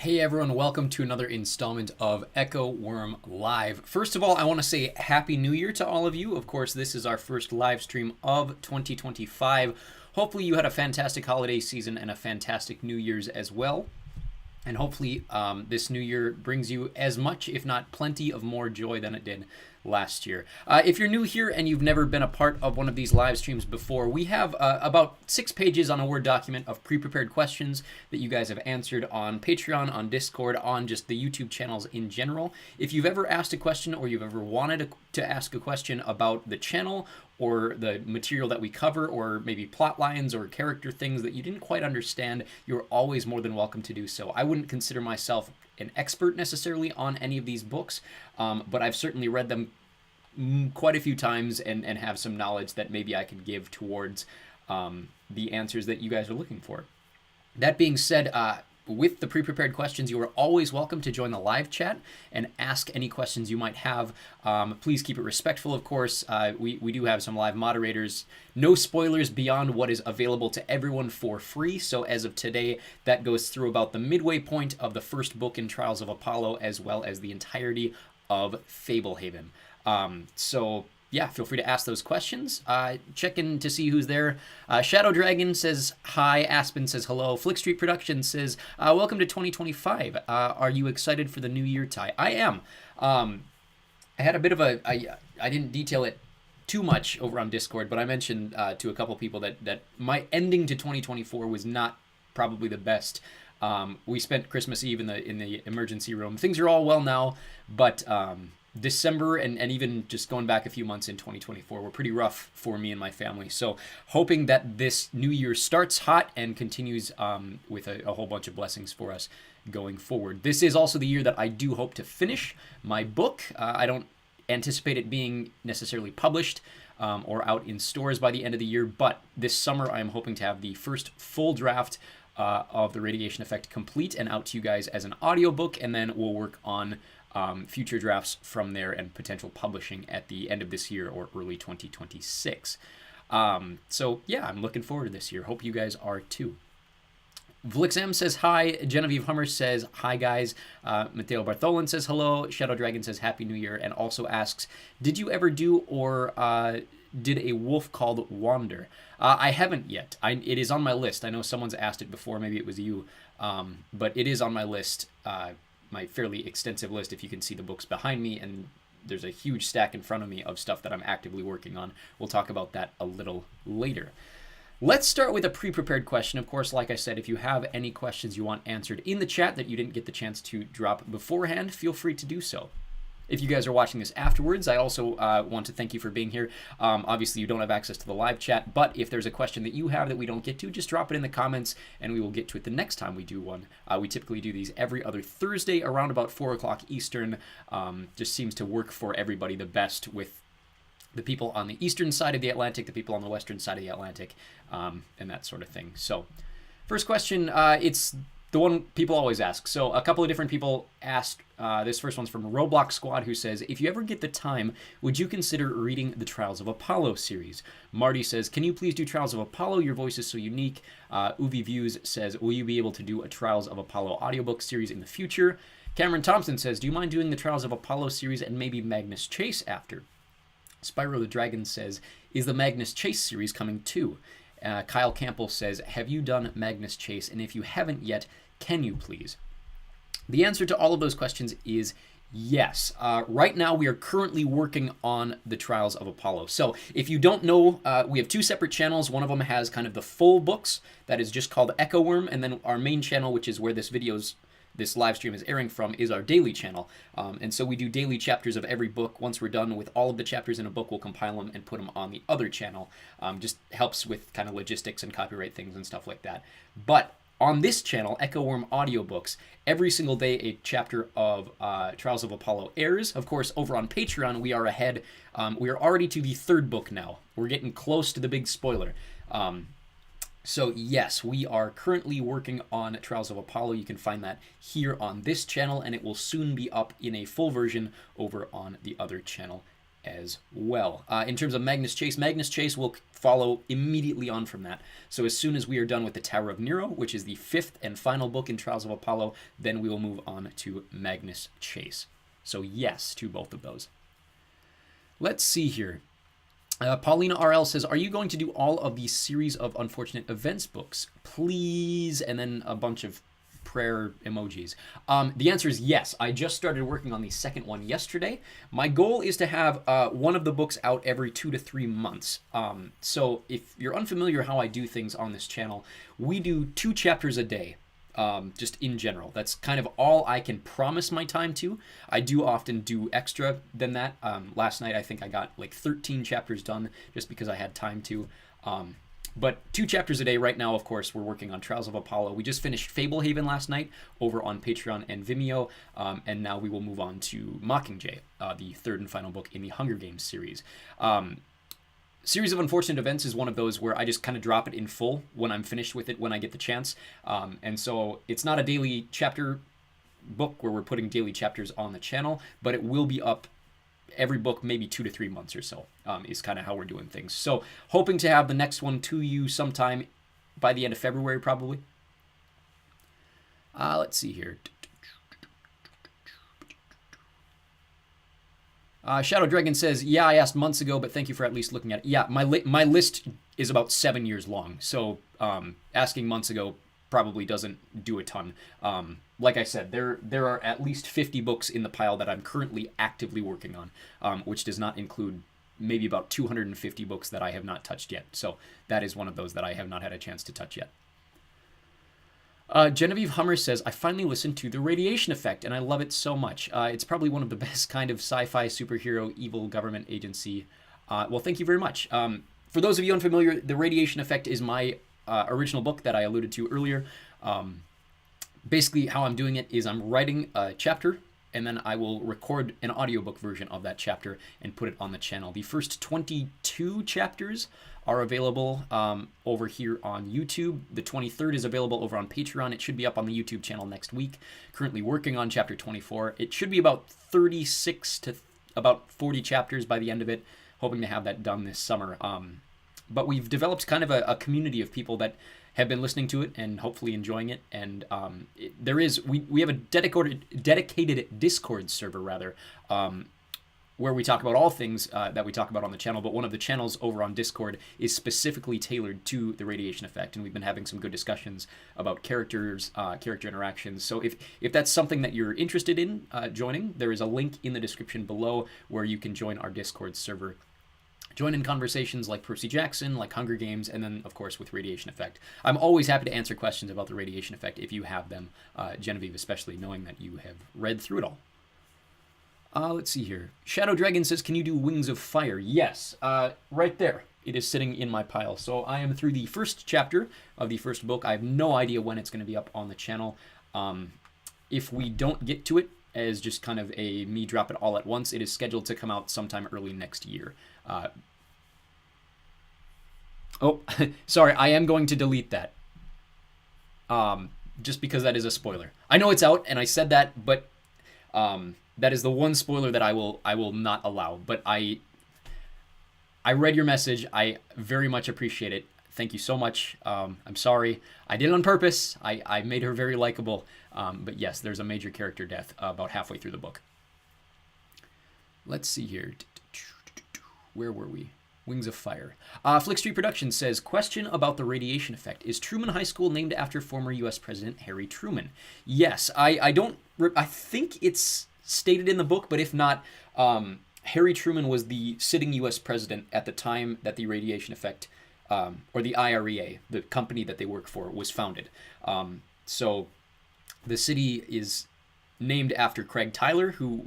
Hey everyone, welcome to another installment of Echo Worm Live. First of all, I want to say Happy New Year to all of you. Of course, this is our first live stream of 2025. Hopefully you had a fantastic holiday season and a fantastic New Year's as well. And hopefully this new year brings you as much, if not plenty of more joy than it did last year. If you're new here and you've never been a part of one of these live streams before, we have about 6 pages on a Word document of pre-prepared questions that you guys have answered on Patreon, on Discord, on just the YouTube channels in general. If you've ever asked a question or you've ever wanted to ask a question about the channel or the material that we cover, or maybe plot lines or character things that you didn't quite understand, you're always more than welcome to do so. I wouldn't consider myself an expert necessarily on any of these books, but I've certainly read them quite a few times and have some knowledge that maybe I could give towards the answers that you guys are looking for. That being said, with the pre-prepared questions, you are always welcome to join the live chat and ask any questions you might have. Please keep it respectful, of course. We do have some live moderators. No spoilers beyond what is available to everyone for free. So as of today, that goes through about the midway point of the first book in Trials of Apollo, as well as the entirety of Fablehaven. So yeah, feel free to ask those questions. Check in to see who's there. Shadow Dragon says hi. Aspen says hello. Flick Street Productions says, welcome to 2025. Are you excited for the new year, Ty? I am. I had a bit of I didn't detail it too much over on Discord, but I mentioned to a couple people that my ending to 2024 was not probably the best. We spent Christmas Eve in the emergency room. Things are all well now, but December and even just going back a few months in 2024 were pretty rough for me and my family. So hoping that this new year starts hot and continues with a whole bunch of blessings for us going forward. This is also the year that I do hope to finish my book. I don't anticipate it being necessarily published or out in stores by the end of the year, but this summer I'm hoping to have the first full draft of The Radiation Effect complete and out to you guys as an audiobook, and then we'll work on future drafts from there and potential publishing at the end of this year or early 2026. So yeah, I'm looking forward to this year. Hope you guys are too. Vlixam says hi. Genevieve Hummer says hi, guys. Matteo Bartholin says hello. Shadow Dragon says Happy New Year and also asks, did you ever do or did a wolf called Wander? I haven't yet. It is on my list. I know someone's asked it before. Maybe it was you. But it is on my list. My fairly extensive list, if you can see the books behind me, and there's a huge stack in front of me of stuff that I'm actively working on. We'll talk about that a little later. Let's start with a pre-prepared question. Of course, like I said, if you have any questions you want answered in the chat that you didn't get the chance to drop beforehand, feel free to do so. If you guys are watching this afterwards, I also want to thank you for being here. Obviously, you don't have access to the live chat, but if there's a question that you have that we don't get to, just drop it in the comments, and we will get to it the next time we do one. We typically do these every other Thursday around about 4 o'clock Eastern. Just seems to work for everybody the best with the people on the eastern side of the Atlantic, the people on the western side of the Atlantic, and that sort of thing. So, first question, it's the one people always ask. So a couple of different people asked. This first one's from Roblox Squad, who says, if you ever get the time, would you consider reading the Trials of Apollo series? Marty says, can you please do Trials of Apollo? Your voice is so unique. Uvi Views says, will you be able to do a Trials of Apollo audiobook series in the future? Cameron Thompson says, do you mind doing the Trials of Apollo series and maybe Magnus Chase after? Spyro the Dragon says, is the Magnus Chase series coming too? Kyle Campbell says, have you done Magnus Chase? And if you haven't yet, can you please? The answer to all of those questions is yes. Right now, we are currently working on the Trials of Apollo. So if you don't know, we have 2 separate channels. One of them has kind of the full books that is just called Echo Worm, and then our main channel, which is where this live stream is airing from, is our daily channel. And so we do daily chapters of every book. Once we're done with all of the chapters in a book, we'll compile them and put them on the other channel. Just helps with kind of logistics and copyright things and stuff like that. But on this channel, Echo Worm Audiobooks, every single day a chapter of Trials of Apollo airs. Of course, over on Patreon, we are ahead. We are already to the 3rd book now. We're getting close to the big spoiler. So yes, we are currently working on Trials of Apollo. You can find that here on this channel, and it will soon be up in a full version over on the other channel as well. In terms of Magnus Chase will follow immediately on from that. So as soon as we are done with the Tower of Nero, which is the 5th and final book in Trials of Apollo, then we will move on to Magnus Chase. So yes to both of those. Let's see here. Paulina RL says, are you going to do all of the series of Unfortunate Events books? Please, and then a bunch of prayer emojis. The answer is yes. I just started working on the second one yesterday. My goal is to have one of the books out every 2 to 3 months. So if you're unfamiliar how I do things on this channel, we do 2 chapters a day. Just in general. That's kind of all I can promise my time to. I do often do extra than that. Last night I think I got like 13 chapters done just because I had time to. But 2 chapters a day right now, of course, we're working on Trials of Apollo. We just finished Fablehaven last night over on Patreon and Vimeo, and now we will move on to Mockingjay, the 3rd and final book in the Hunger Games series. Series of Unfortunate Events is one of those where I just kind of drop it in full when I'm finished with it, when I get the chance. And so it's not a daily chapter book where we're putting daily chapters on the channel, but it will be up every book, maybe 2 to 3 months or so, is kind of how we're doing things. So hoping to have the next one to you sometime by the end of February, probably. Let's see here. Shadow Dragon says, yeah, I asked months ago, but thank you for at least looking at it. Yeah, my list is about 7 years long, so asking months ago probably doesn't do a ton. Like I said, there are at least 50 books in the pile that I'm currently actively working on, which does not include maybe about 250 books that I have not touched yet. So that is one of those that I have not had a chance to touch yet. Genevieve Hummer says, I finally listened to The Radiation Effect, and I love it so much. It's probably one of the best kind of sci-fi superhero evil government agency. Well, thank you very much. For those of you unfamiliar, The Radiation Effect is my original book that I alluded to earlier. Basically, how I'm doing it is I'm writing a chapter, and then I will record an audiobook version of that chapter and put it on the channel. The first 22 chapters are available over here on YouTube. The 23rd is available over on Patreon. It should be up on the YouTube channel next week. Currently working on chapter 24. It should be about 36 to about 40 chapters by the end of it. Hoping to have that done this summer. But we've developed kind of a community of people that have been listening to it and hopefully enjoying it. And we have a dedicated Discord server rather, where we talk about all things that we talk about on the channel, but one of the channels over on Discord is specifically tailored to The Radiation Effect, and we've been having some good discussions about characters, character interactions. So if that's something that you're interested in joining, there is a link in the description below where you can join our Discord server. Join in conversations like Percy Jackson, like Hunger Games, and then, of course, with Radiation Effect. I'm always happy to answer questions about the Radiation Effect if you have them, Genevieve especially, knowing that you have read through it all. Let's see here. Shadow Dragon says, can you do Wings of Fire? Yes, right there. It is sitting in my pile. So I am through the first chapter of the first book. I have no idea when it's going to be up on the channel. If we don't get to it as just kind of a me drop it all at once, it is scheduled to come out sometime early next year. Oh, sorry, I am going to delete that. Just because that is a spoiler. I know it's out, and I said that, but that is the one spoiler that I will not allow. But I read your message. I very much appreciate it. Thank you so much. I'm sorry. I did it on purpose. I made her very likable. But yes, there's a major character death about halfway through the book. Let's see here. Where were we? Wings of Fire. Flick Street Productions says, question about the Radiation Effect. Is Truman High School named after former U.S. President Harry Truman? Yes. I think it's stated in the book, but if not, Harry Truman was the sitting U.S. president at the time that the Radiation Effect, or the IREA, the company that they work for, was founded. So the city is named after Craig Tyler, who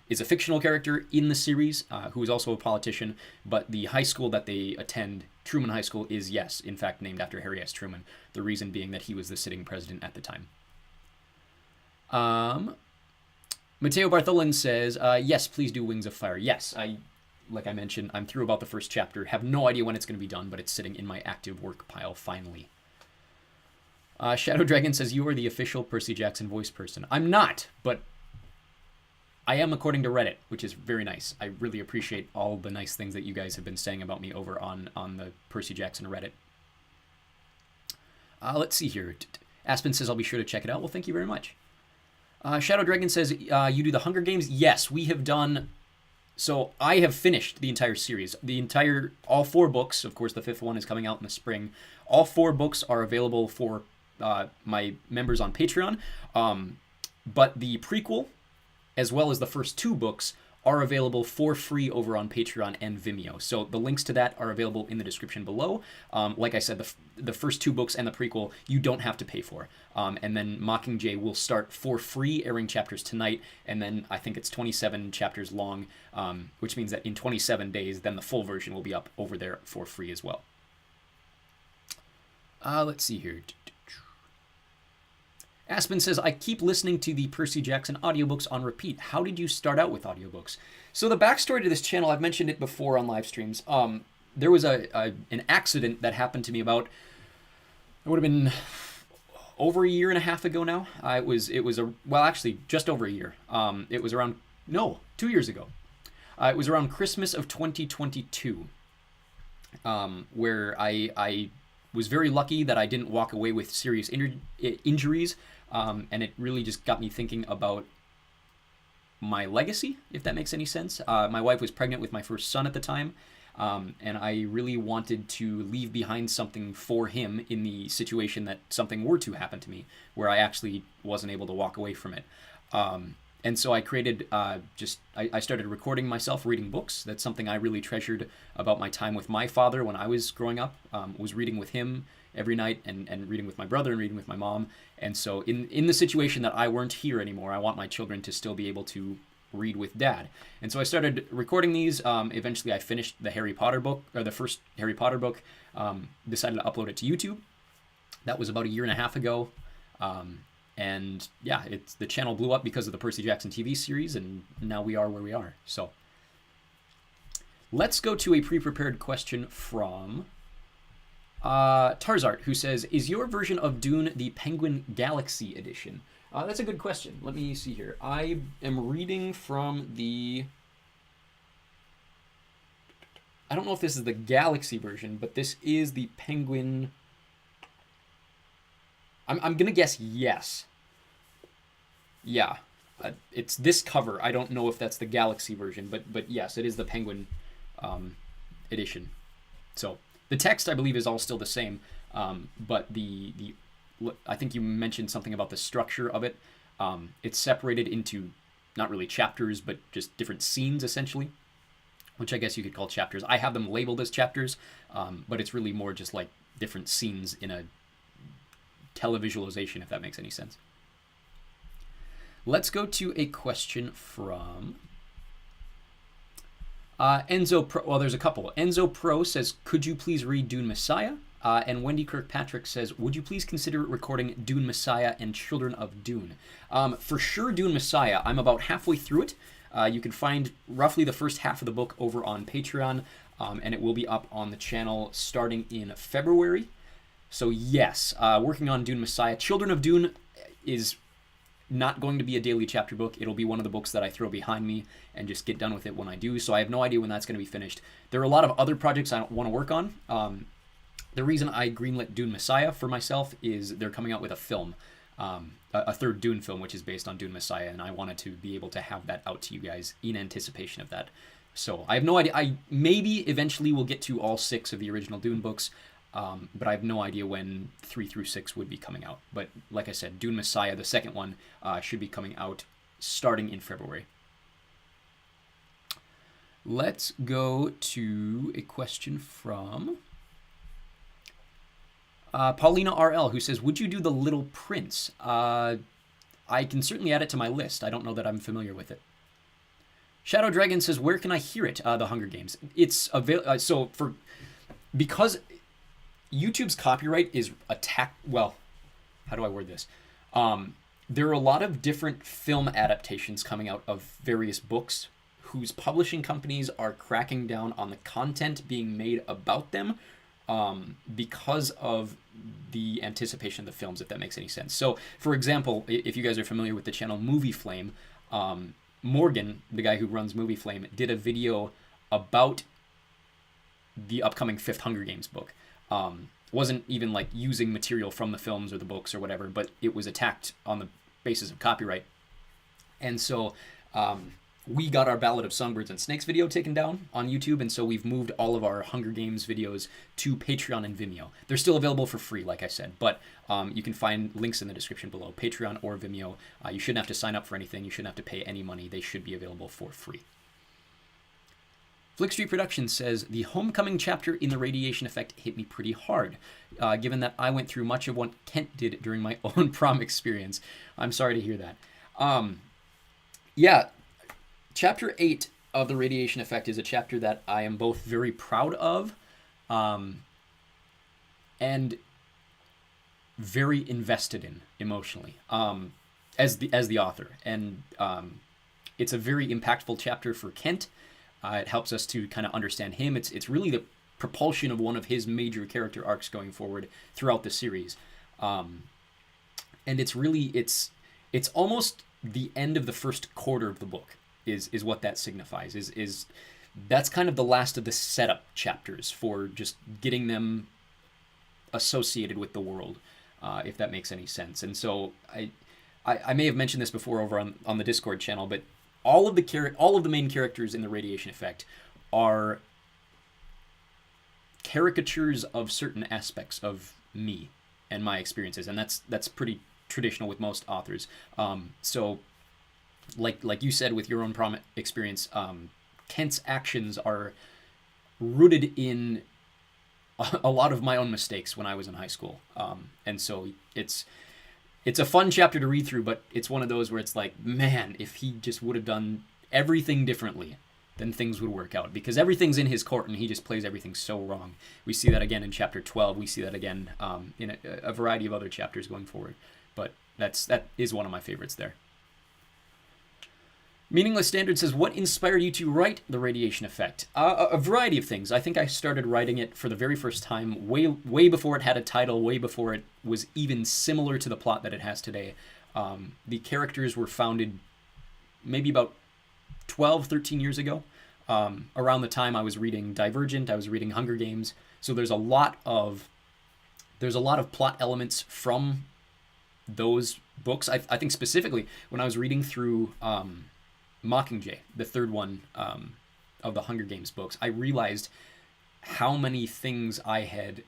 is a fictional character in the series, who is also a politician, but the high school that they attend, Truman High School, is, yes, in fact, named after Harry S. Truman, the reason being that he was the sitting president at the time. Mateo Bartholin says, yes, please do Wings of Fire. Yes, like I mentioned, I'm through about the first chapter, have no idea when it's going to be done, but it's sitting in my active work pile finally. Shadow Dragon says, you are the official Percy Jackson voice person. I'm not, but I am according to Reddit, which is very nice. I really appreciate all the nice things that you guys have been saying about me over on the Percy Jackson Reddit. Let's see here. Aspen says, I'll be sure to check it out. Well, thank you very much. Shadow Dragon says, you do the Hunger Games? Yes, we have done... So I have finished the entire series. All 4 books, of course the 5th one is coming out in the spring. All 4 books are available for my members on Patreon. But the prequel, as well as the first 2 books, are available for free over on Patreon and Vimeo. So the links to that are available in the description below. Like I said, the first 2 books and the prequel, you don't have to pay for. And then Mockingjay will start for free, airing chapters tonight. And then I think it's 27 chapters long, which means that in 27 days, then the full version will be up over there for free as well. Let's see here. Aspen says, I keep listening to the Percy Jackson audiobooks on repeat. How did you start out with audiobooks? So the backstory to this channel, I've mentioned it before on live streams. There was an accident that happened to me about, it would have been over a year and a half ago now. Actually just over a year. It was around, 2 years ago. It was around Christmas of 2022, where I was very lucky that I didn't walk away with serious injuries, and it really just got me thinking about my legacy, if that makes any sense. My wife was pregnant with my first son at the time, and I really wanted to leave behind something for him in the situation that something were to happen to me, where I actually wasn't able to walk away from it. And so I created, I started recording myself reading books. That's something I really treasured about my time with my father when I was growing up, was reading with him every night and reading with my brother and reading with my mom. And so in the situation that I weren't here anymore, I want my children to still be able to read with dad. And so I started recording these. Eventually I finished the Harry Potter book, or the first Harry Potter book, decided to upload it to YouTube. That was about a year and a half ago. And yeah, the channel blew up because of the Percy Jackson TV series, and now we are where we are. So let's go to a pre-prepared question from Tarzart, who says, is your version of Dune the Penguin Galaxy edition? That's a good question. Let me see here. I am reading from the... I don't know if this is the Galaxy version, but this is the Penguin... I'm going to guess yes. Yeah. It's this cover. I don't know if that's the Galaxy version, but yes, it is the Penguin edition. So the text, I believe, is all still the same, but I think you mentioned something about the structure of it. It's separated into not really chapters, but just different scenes, essentially, which I guess you could call chapters. I have them labeled as chapters, but it's really more just like different scenes in a televisualization, if that makes any sense. Let's go to a question from Enzo Pro. Well, there's a couple. Enzo Pro says, could you please read Dune Messiah? And Wendy Kirkpatrick says, would you please consider recording Dune Messiah and Children of Dune? For sure, Dune Messiah. I'm about halfway through it. You can find roughly the first half of the book over on Patreon, and it will be up on the channel starting in February. So yes, working on Dune Messiah. Children of Dune is not going to be a daily chapter book. It'll be one of the books that I throw behind me and just get done with it when I do. So I have no idea when that's going to be finished. There are a lot of other projects I want to work on. The reason I greenlit Dune Messiah for myself is they're coming out with a film, a third Dune film, which is based on Dune Messiah, and I wanted to be able to have that out to you guys in anticipation of that. So I have no idea. I maybe eventually will get to all 6 of the original Dune books, but I have no idea when 3 through 6 would be coming out. But like I said, Dune Messiah, the second one, should be coming out starting in February. Let's go to a question from Paulina RL, who says, would you do The Little Prince? I can certainly add it to my list. I don't know that I'm familiar with it. Shadow Dragon says, where can I hear it? The Hunger Games. It's available. Because YouTube's copyright is attacked. Well, how do I word this? There are a lot of different film adaptations coming out of various books whose publishing companies are cracking down on the content being made about them because of the anticipation of the films, if that makes any sense. So, for example, if you guys are familiar with the channel Movie Flame, Morgan, the guy who runs Movie Flame, did a video about the upcoming fifth Hunger Games book. Wasn't even like using material from the films or the books or whatever, but it was attacked on the basis of copyright. And so we got our Ballad of Songbirds and Snakes video taken down on YouTube, and so we've moved all of our Hunger Games videos to Patreon and Vimeo. They're still available for free, like I said, but you can find links in the description below, Patreon or Vimeo. You shouldn't have to sign up for anything. You shouldn't have to pay any money. They should be available for free. Flick Street Productions says, the homecoming chapter in The Radiation Effect hit me pretty hard, given that I went through much of what Kent did during my own prom experience. I'm sorry to hear that. Yeah, Chapter 8 of The Radiation Effect is a chapter that I am both very proud of and very invested in emotionally as the author. And it's a very impactful chapter for Kent. It helps us to kind of understand him. It's really the propulsion of one of his major character arcs going forward throughout the series. And it's really, it's almost the end of the first quarter of the book. Is what that signifies. Is that's kind of the last of the setup chapters for just getting them associated with the world, if that makes any sense. And so I may have mentioned this before over on the Discord channel, but all of the main characters in The Radiation Effect are caricatures of certain aspects of me and my experiences, and that's pretty traditional with most authors. So. Like you said with your own prom experience, Kent's actions are rooted in a lot of my own mistakes when I was in high school. And so it's a fun chapter to read through, but it's one of those where it's like, man, if he just would have done everything differently, then things would work out. Because everything's in his court, and he just plays everything so wrong. We see that again in Chapter 12. We see that again in a variety of other chapters going forward. But that is one of my favorites there. Meaningless Standard says, what inspired you to write The Radiation Effect? A variety of things. I think I started writing it for the very first time way before it had a title, way before it was even similar to the plot that it has today. The characters were founded maybe about 12, 13 years ago. Around the time I was reading Divergent, I was reading Hunger Games. So there's a lot of plot elements from those books. I think specifically when I was reading through Mockingjay, the third one of the Hunger Games books, I realized how many things I had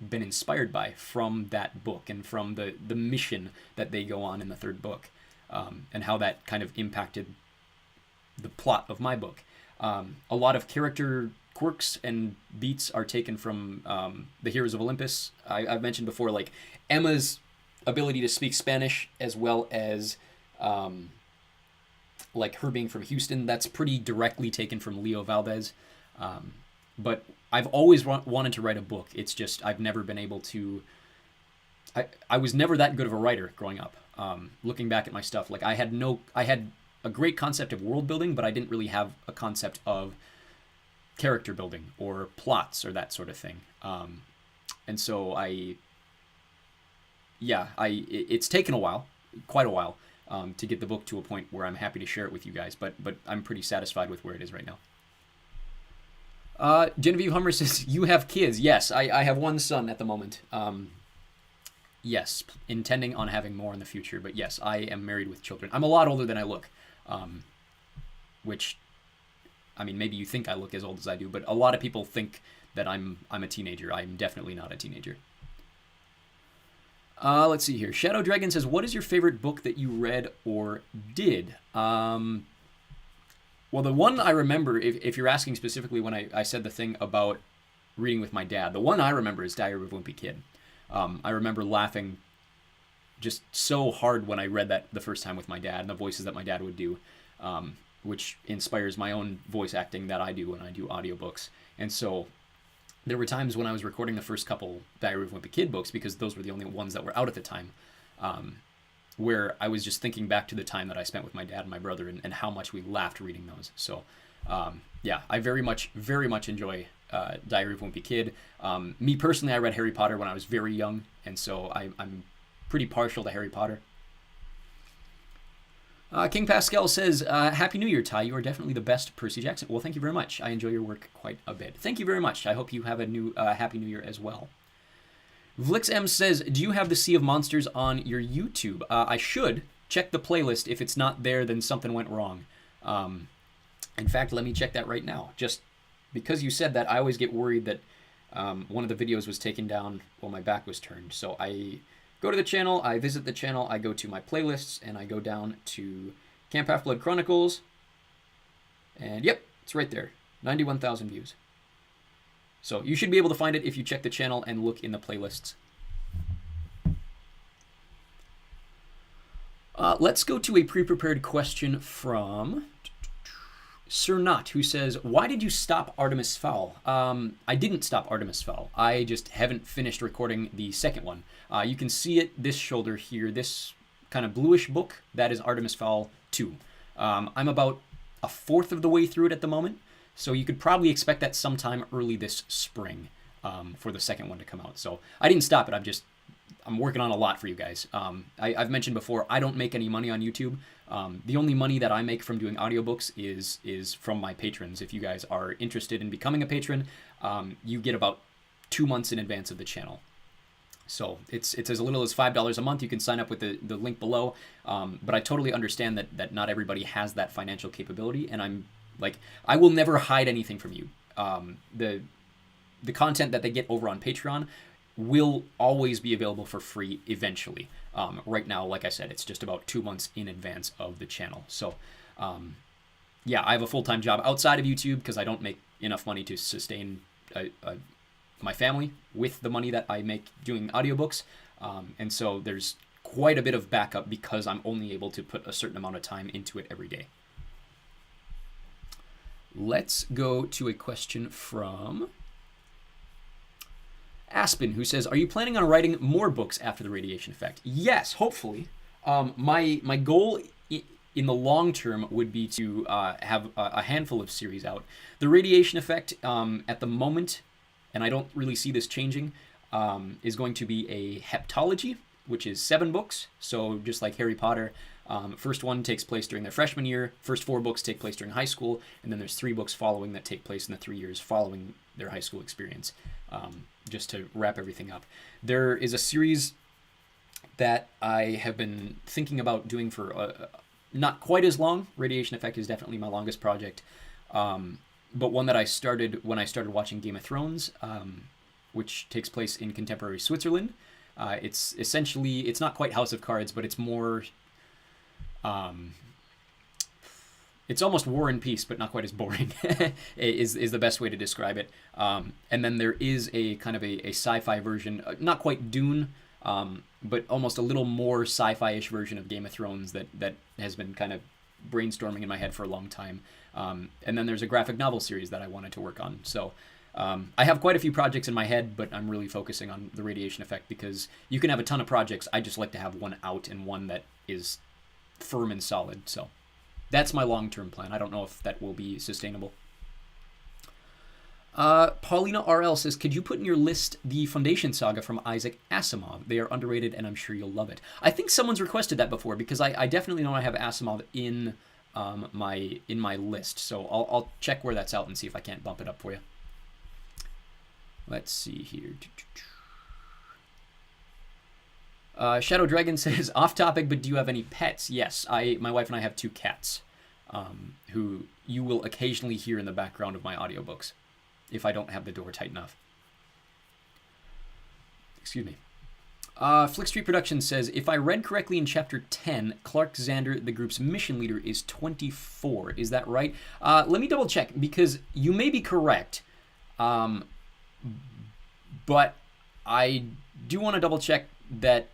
been inspired by from that book and from the mission that they go on in the third book, and how that kind of impacted the plot of my book. A lot of character quirks and beats are taken from the Heroes of Olympus. I've mentioned before, like Emma's ability to speak Spanish, as well as like her being from Houston, that's pretty directly taken from Leo Valdez. But I've always wanted to write a book. It's just I've never been able to. I was never that good of a writer growing up. Looking back at my stuff, like I had a great concept of world building, but I didn't really have a concept of character building or plots or that sort of thing. And so it's taken a while, quite a while, to get the book to a point where I'm happy to share it with you guys, but I'm pretty satisfied with where it is right now. Genevieve Hummer says, you have kids. Yes, I have one son at the moment. Yes, intending on having more in the future, but yes, I am married with children. I'm a lot older than I look, which, I mean, maybe you think I look as old as I do, but a lot of people think that I'm a teenager. I'm definitely not a teenager. Let's see here. Shadow Dragon says, what is your favorite book that you read or did? Well, the one I remember, if you're asking specifically when I said the thing about reading with my dad, the one I remember is Diary of a Wimpy Kid. I remember laughing just so hard when I read that the first time with my dad and the voices that my dad would do, which inspires my own voice acting that I do when I do audiobooks. And so there were times when I was recording the first couple Diary of a Wimpy Kid books, because those were the only ones that were out at the time, where I was just thinking back to the time that I spent with my dad and my brother and how much we laughed reading those. So, yeah, I very much enjoy Diary of a Wimpy Kid. Me personally, I read Harry Potter when I was very young, and so I'm pretty partial to Harry Potter. King Pascal says, Happy New Year, Ty. You are definitely the best, Percy Jackson. Well, thank you very much. I enjoy your work quite a bit. Thank you very much. I hope you have a new Happy New Year as well. VlixM says, do you have the Sea of Monsters on your YouTube? I should. Check the playlist. If it's not there, then something went wrong. In fact, let me check that right now. Just because you said that, I always get worried that one of the videos was taken down while my back was turned. So I go to the channel, I visit the channel, I go to my playlists, and I go down to Camp Half-Blood Chronicles. And yep, it's right there. 91,000 views. So you should be able to find it if you check the channel and look in the playlists. Let's go to a pre-prepared question from Sir Not, who says, why did you stop Artemis Fowl? I didn't stop Artemis Fowl. I just haven't finished recording the second one. You can see it, this shoulder here, this kind of bluish book, that is Artemis Fowl 2. I'm about a fourth of the way through it at the moment, so you could probably expect that sometime early this spring for the second one to come out. So I didn't stop it, I'm working on a lot for you guys. I've mentioned before, I don't make any money on YouTube. The only money that I make from doing audiobooks is from my patrons. If you guys are interested in becoming a patron, you get about 2 months in advance of the channel. So it's as little as $5 a month. You can sign up with the link below. But I totally understand that not everybody has that financial capability, and I will never hide anything from you. The content that they get over on Patreon will always be available for free eventually. Right now, like I said, it's just about 2 months in advance of the channel. So yeah, I have a full-time job outside of YouTube because I don't make enough money to sustain my family with the money that I make doing audiobooks. And so there's quite a bit of backup because I'm only able to put a certain amount of time into it every day. Let's go to a question from Aspen, who says, are you planning on writing more books after the radiation effect? Yes, hopefully. My goal in the long term would be to have a handful of series out. The radiation effect at the moment, and I don't really see this changing, is going to be a heptology, which is 7 books. So just like Harry Potter, first one takes place during their freshman year, first 4 books take place during high school, and then there's 3 books following that take place in the 3 years following their high school experience, just to wrap everything up. There is a series that I have been thinking about doing for not quite as long. Radiation Effect is definitely my longest project, but one that I started when I started watching Game of Thrones, which takes place in contemporary Switzerland. It's essentially, it's not quite House of Cards, but it's more, it's almost War and Peace, but not quite as boring, is the best way to describe it. And then there is a kind of a sci-fi version, not quite Dune, but almost a little more sci-fi-ish version of Game of Thrones that has been kind of brainstorming in my head for a long time. And then there's a graphic novel series that I wanted to work on. So I have quite a few projects in my head, but I'm really focusing on the radiation effect because you can have a ton of projects. I just like to have one out and one that is firm and solid. So that's my long-term plan. I don't know if that will be sustainable. Paulina RL says, could you put in your list the Foundation Saga from Isaac Asimov? They are underrated, and I'm sure you'll love it. I think someone's requested that before because I definitely know I have Asimov in my list. So I'll check where that's out and see if I can't bump it up for you. Let's see here. Shadow Dragon says, off topic, but do you have any pets? Yes, my wife and I have 2 cats, who you will occasionally hear in the background of my audiobooks if I don't have the door tight enough. Excuse me. Flick Street Productions says, if I read correctly in chapter 10, Clark Xander, the group's mission leader, is 24. Is that right? Let me double check because you may be correct, but I do want to double check that.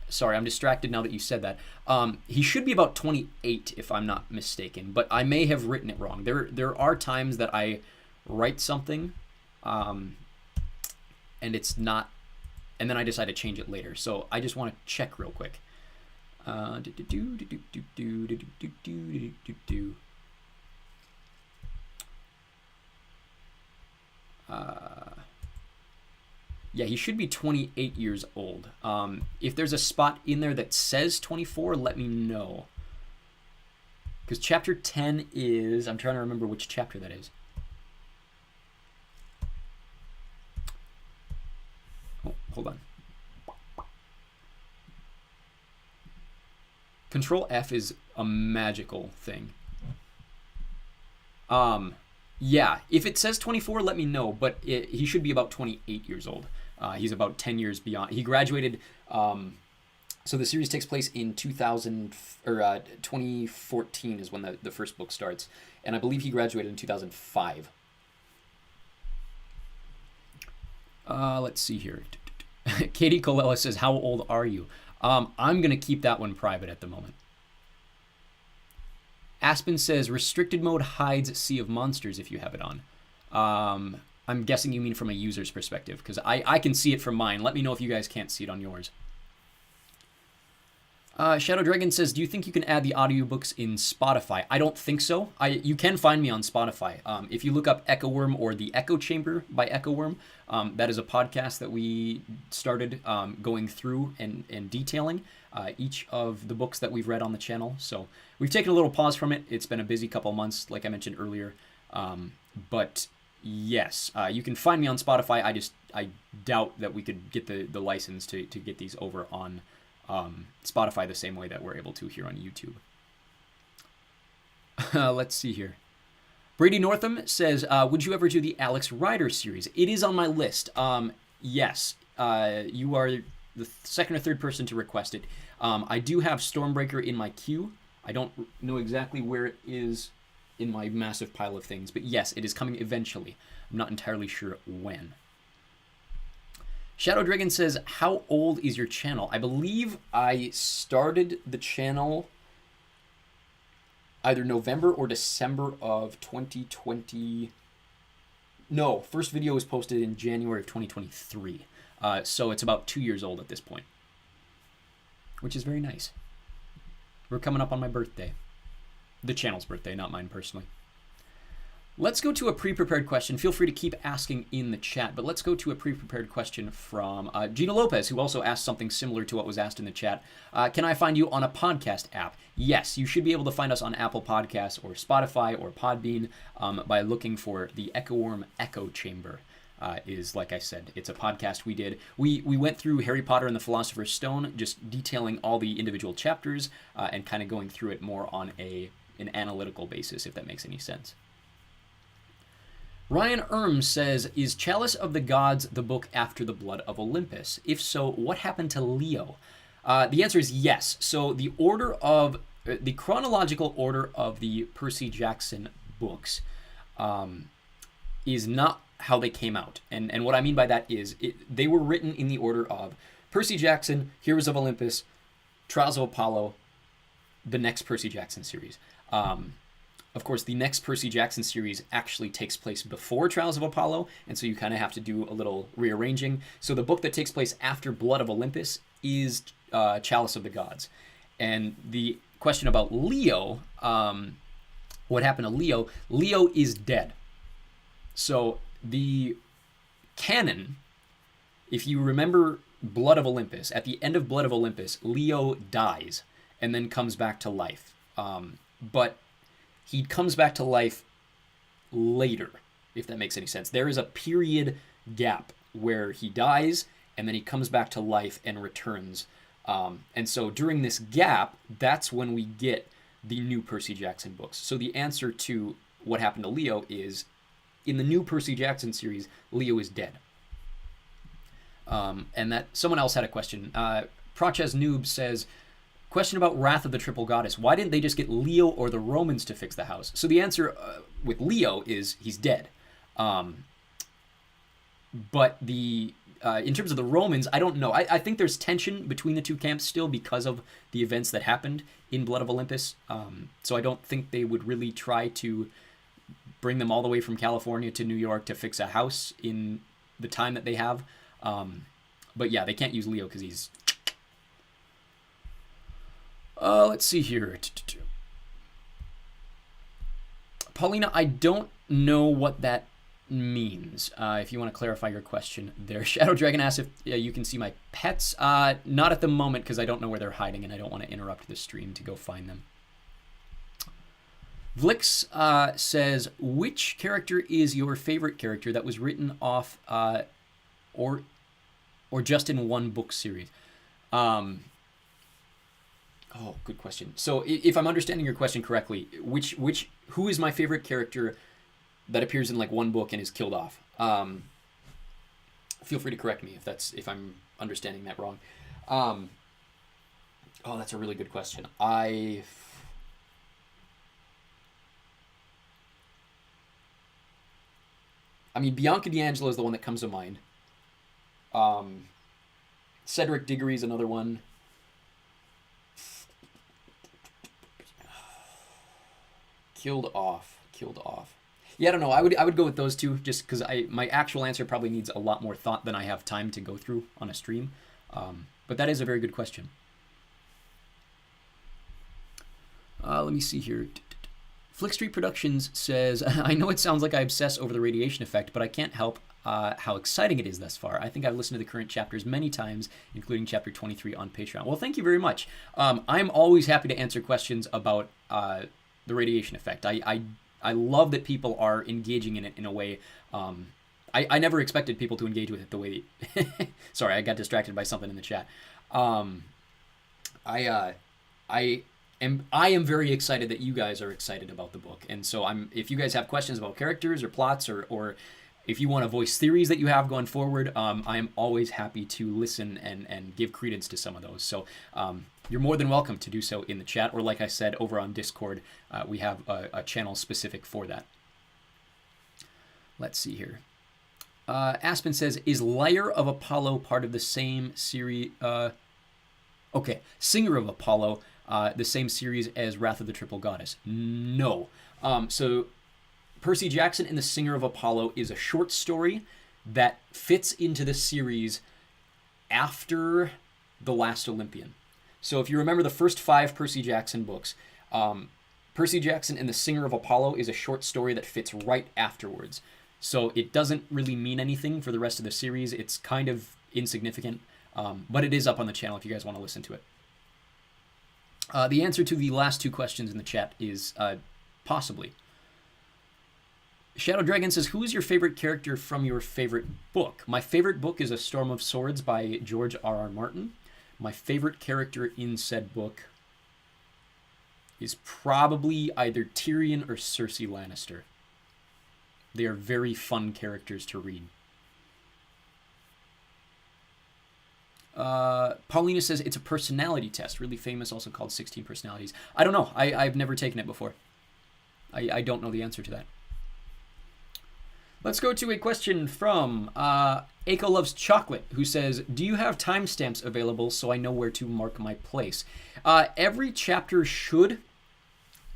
Sorry, I'm distracted now that you said that. He should be about 28, if I'm not mistaken, but I may have written it wrong. There are times that I write something, and it's not, and then I decide to change it later. So I just want to check real quick. Yeah, he should be 28 years old. If there's a spot in there that says 24, let me know. Because chapter 10 is... I'm trying to remember which chapter that is. Oh, hold on. Control F is a magical thing. Yeah, if it says 24, let me know, but he should be about 28 years old. He's about 10 years beyond. He graduated, so the series takes place in 2014 is when the first book starts, and I believe he graduated in 2005. Let's see here. Katie Colella says, how old are you? I'm going to keep that one private at the moment. Aspen says, restricted mode hides Sea of Monsters if you have it on. I'm guessing you mean from a user's perspective, because I can see it from mine. Let me know if you guys can't see it on yours. Shadow Dragon says, do you think you can add the audiobooks in Spotify? I don't think so. You can find me on Spotify. If you look up Echo Wirm or The Echo Chamber by Echo Wirm, that is a podcast that we started going through and detailing each of the books that we've read on the channel. So we've taken a little pause from it. It's been a busy couple of months, like I mentioned earlier. But yes, you can find me on Spotify. I doubt that we could get the license to get these over on Spotify the same way that we're able to here on YouTube. Let's see here. Brady Northam says, would you ever do the Alex Rider series? It is on my list. Yes, you are the second or third person to request it. I do have Stormbreaker in my queue. I don't know exactly where it is in my massive pile of things, but yes, it is coming eventually. I'm not entirely sure when. Shadow Dragon says, how old is your channel? I believe I started the channel either November or December of 2020. No, first video was posted in January of 2023. So it's about 2 years old at this point, which is very nice. We're coming up on my birthday. The channel's birthday, not mine personally. Let's go to a pre-prepared question. Feel free to keep asking in the chat, but let's go to a pre-prepared question from Gina Lopez, who also asked something similar to what was asked in the chat. Can I find you on a podcast app? Yes, you should be able to find us on Apple Podcasts or Spotify or Podbean by looking for the Echo Wirm Echo Chamber. Is, like I said, it's a podcast we did. We went through Harry Potter and the Philosopher's Stone, just detailing all the individual chapters and kind of going through it more on an analytical basis, if that makes any sense. Ryan Erm says, is Chalice of the Gods the book after the Blood of Olympus? If so, what happened to Leo? The answer is yes. So the chronological order of the Percy Jackson books is not how they came out. And what I mean by that is they were written in the order of Percy Jackson, Heroes of Olympus, Trials of Apollo, the next Percy Jackson series. Of course, the next Percy Jackson series actually takes place before Trials of Apollo, and so you kind of have to do a little rearranging. So the book that takes place after Blood of Olympus is Chalice of the Gods. And the question about Leo, what happened to Leo? Leo is dead. So the canon, if you remember Blood of Olympus, at the end of Blood of Olympus, Leo dies and then comes back to life. But he comes back to life later, if that makes any sense. There is a period gap where he dies and then he comes back to life and returns. And so during this gap, that's when we get the new Percy Jackson books. So the answer to what happened to Leo is, in the new Percy Jackson series, Leo is dead. And that someone else had a question. Prochez Noob says, question about Wrath of the Triple Goddess. Why didn't they just get Leo or the Romans to fix the house? So the answer with Leo is he's dead. But in terms of the Romans, I don't know. I think there's tension between the two camps still because of the events that happened in Blood of Olympus. So I don't think they would really try to bring them all the way from California to New York to fix a house in the time that they have. But yeah, they can't use Leo because he's... let's see here. Paulina, I don't know what that means, if you want to clarify your question there. Shadow Dragon asks if you can see my pets. Not at the moment, because I don't know where they're hiding, and I don't want to interrupt the stream to go find them. Vlix says, which character is your favorite character that was written off or just in one book series? Oh, good question. So if I'm understanding your question correctly, who is my favorite character that appears in like one book and is killed off? Feel free to correct me if I'm understanding that wrong. Oh, that's a really good question. I mean, Bianca D'Angelo is the one that comes to mind. Cedric Diggory is another one. Killed off. Yeah, I don't know. I would go with those two, just because my actual answer probably needs a lot more thought than I have time to go through on a stream. But that is a very good question. Let me see here. Flick Street Productions says, I know it sounds like I obsess over the radiation effect, but I can't help how exciting it is thus far. I think I've listened to the current chapters many times, including chapter 23 on Patreon. Well, thank you very much. I'm always happy to answer questions about the radiation effect. I love that people are engaging in it in a way. I never expected people to engage with it the way sorry, I got distracted by something in the chat. I am very excited that you guys are excited about the book. And so if you guys have questions about characters or plots, or if you want to voice theories that you have going forward, I'm always happy to listen and give credence to some of those. So you're more than welcome to do so in the chat, or like I said, over on Discord, we have a channel specific for that. Let's see here. Aspen says, is Lyre of Apollo part of the same series? Okay, Singer of Apollo, the same series as Wrath of the Triple Goddess? No. So Percy Jackson and the Singer of Apollo is a short story that fits into the series after The Last Olympian. So if you remember the first 5 Percy Jackson books, Percy Jackson and the Singer of Apollo is a short story that fits right afterwards. So it doesn't really mean anything for the rest of the series. It's kind of insignificant, but it is up on the channel if you guys want to listen to it. The answer to the last 2 questions in the chat is possibly. Shadow Dragon says, who is your favorite character from your favorite book? My favorite book is A Storm of Swords by George R.R. Martin. My favorite character in said book is probably either Tyrion or Cersei Lannister. They are very fun characters to read. Paulina says it's a personality test, really famous, also called 16 Personalities. I don't know. I've never taken it before. I don't know the answer to that. Let's go to a question from Aiko Loves Chocolate, who says, do you have timestamps available so I know where to mark my place? Every chapter should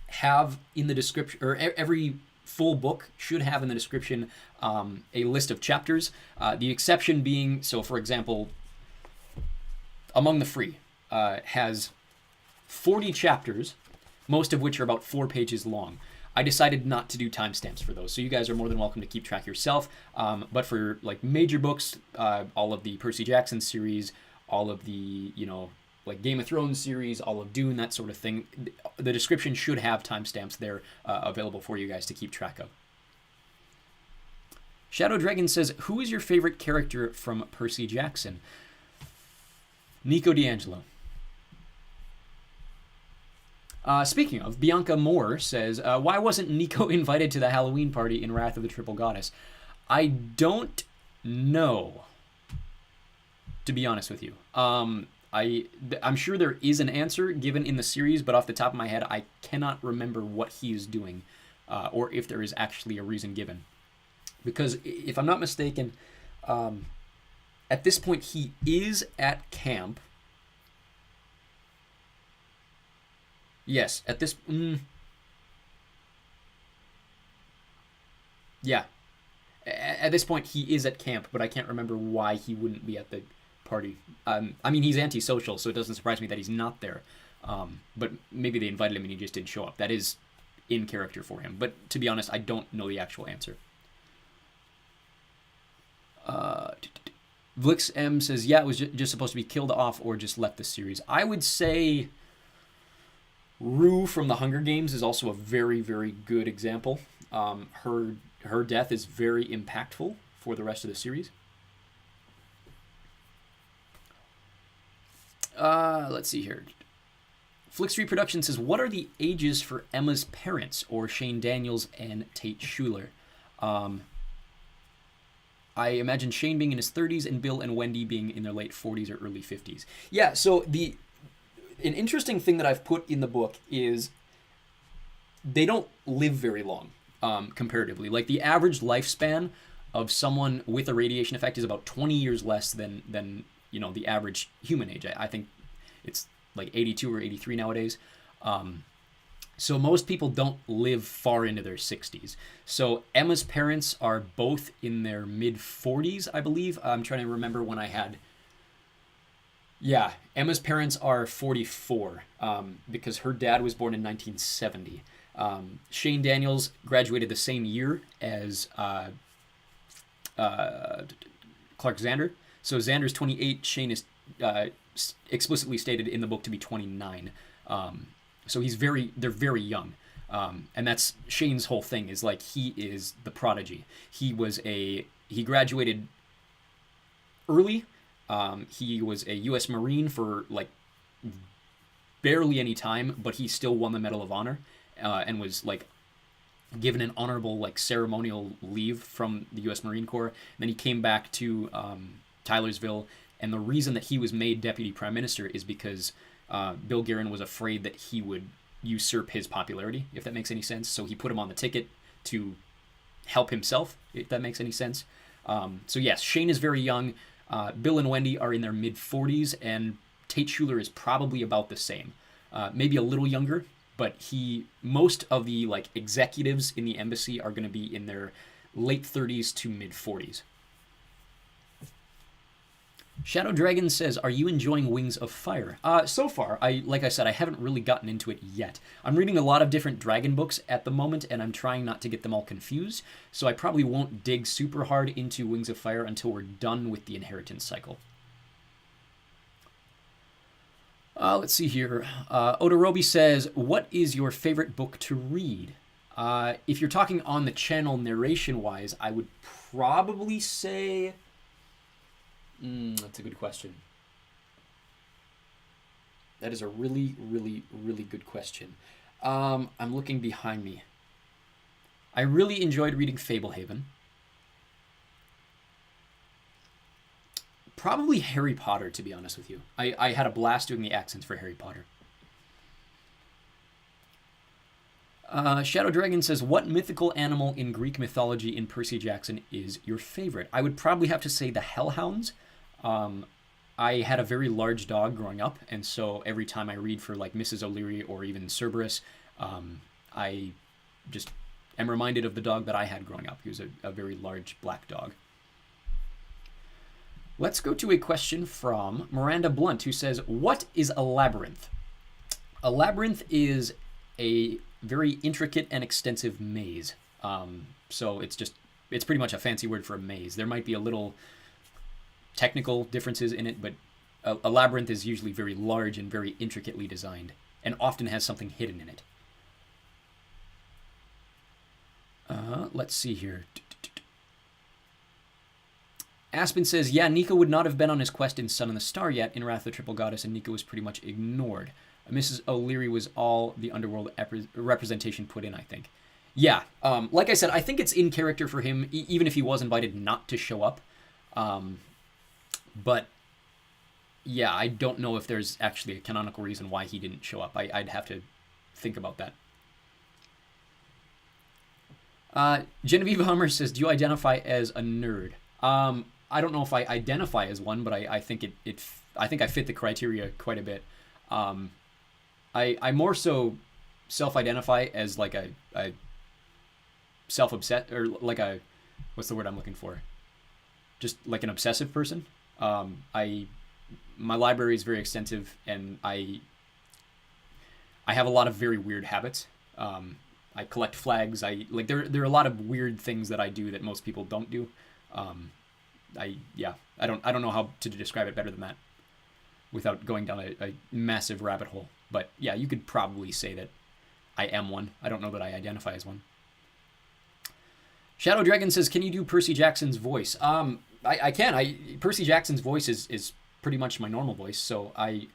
have in the description, or every full book should have in the description a list of chapters. The exception being, so for example, Among the Free has 40 chapters, most of which are about 4 pages long. I decided not to do timestamps for those, so you guys are more than welcome to keep track yourself. But for like major books, all of the Percy Jackson series, all of the, like Game of Thrones series, all of Dune, that sort of thing, the description should have timestamps there available for you guys to keep track of. Shadow Dragon says, who is your favorite character from Percy Jackson? Nico D'Angelo. Speaking of, Bianca Moore says, why wasn't Nico invited to the Halloween party in Wrath of the Triple Goddess? I don't know, to be honest with you. I'm sure there is an answer given in the series, but off the top of my head, I cannot remember what he is doing, or if there is actually a reason given. Because if I'm not mistaken, at this point he is at camp. Yes, at this... yeah. At this point, he is at camp, but I can't remember why he wouldn't be at the party. I mean, he's antisocial, so it doesn't surprise me that he's not there. But maybe they invited him and he just didn't show up. That is in character for him. But to be honest, I don't know the actual answer. Vlix M says, yeah, it was just supposed to be killed off or just left the series. I would say Rue from the Hunger Games is also a very, very good example. Her death is very impactful for the rest of the series. Let's see here. Flixtree Production says, what are the ages for Emma's parents, or Shane Daniels and Tate Schuler? I imagine Shane being in his 30s and Bill and Wendy being in their late 40s or early 50s. Yeah, so an interesting thing that I've put in the book is they don't live very long, comparatively. Like, the average lifespan of someone with a radiation effect is about 20 years less than the average human age. I think it's like 82 or 83 nowadays. So most people don't live far into their 60s. So Emma's parents are both in their mid-40s, I believe. I'm trying to remember when I had... Yeah, Emma's parents are 44 because her dad was born in 1970. Shane Daniels graduated the same year as Clark Xander. So Xander's 28, Shane is explicitly stated in the book to be 29. So they're very young. And that's Shane's whole thing, is like, he is the prodigy. He graduated early. He was a U.S. Marine for like barely any time, but he still won the Medal of Honor, and was like given an honorable like ceremonial leave from the U.S. Marine Corps. And then he came back to Tylersville, and the reason that he was made deputy prime minister is because Bill Guerin was afraid that he would usurp his popularity, if that makes any sense. So he put him on the ticket to help himself, if that makes any sense. So yes, Shane is very young. Bill and Wendy are in their mid-40s, and Tate Schuler is probably about the same. Maybe a little younger, but most of the like executives in the embassy are going to be in their late 30s to mid-40s. Shadow Dragon says, are you enjoying Wings of Fire? So far, like I said, I haven't really gotten into it yet. I'm reading a lot of different dragon books at the moment, and I'm trying not to get them all confused, so I probably won't dig super hard into Wings of Fire until we're done with the inheritance cycle. Let's see here. Odorobi says, what is your favorite book to read? If you're talking on the channel narration-wise, I would probably say... that's a good question. That is a really, really, really good question. I'm looking behind me. I really enjoyed reading Fablehaven. Probably Harry Potter, to be honest with you. I had a blast doing the accents for Harry Potter. Shadow Dragon says, what mythical animal in Greek mythology in Percy Jackson is your favorite? I would probably have to say the Hellhounds. I had a very large dog growing up, and so every time I read for like Mrs. O'Leary or even Cerberus, I just am reminded of the dog that I had growing up. He was a very large black dog. Let's go to a question from Miranda Blunt, who says, what is a labyrinth? A labyrinth is a very intricate and extensive maze. So it's pretty much a fancy word for a maze. There might be a little technical differences in it, but a labyrinth is usually very large and very intricately designed, and often has something hidden in it. Let's see here. Aspen says, yeah, Nika would not have been on his quest in Sun and the Star yet in Wrath of the Triple Goddess, and Nika was pretty much ignored. Mrs. O'Leary was all the underworld representation put in, I think. Yeah, like I said, I think it's in character for him, even if he was invited not to show up. But, yeah, I don't know if there's actually a canonical reason why he didn't show up. I'd have to think about that. Genevieve Hummer says, do you identify as a nerd? I don't know if I identify as one, but I think I think I fit the criteria quite a bit. I more so self-identify as like a self-obsessed, or like a, what's the word I'm looking for? Just like an obsessive person. My library is very extensive, and I have a lot of very weird habits. I collect flags. There are a lot of weird things that I do that most people don't do. I don't know how to describe it better than that without going down a massive rabbit hole. But yeah, you could probably say that I am one. I don't know that I identify as one. Shadow Dragon says, can you do Percy Jackson's voice? I can. Percy Jackson's voice is pretty much my normal voice, so I'm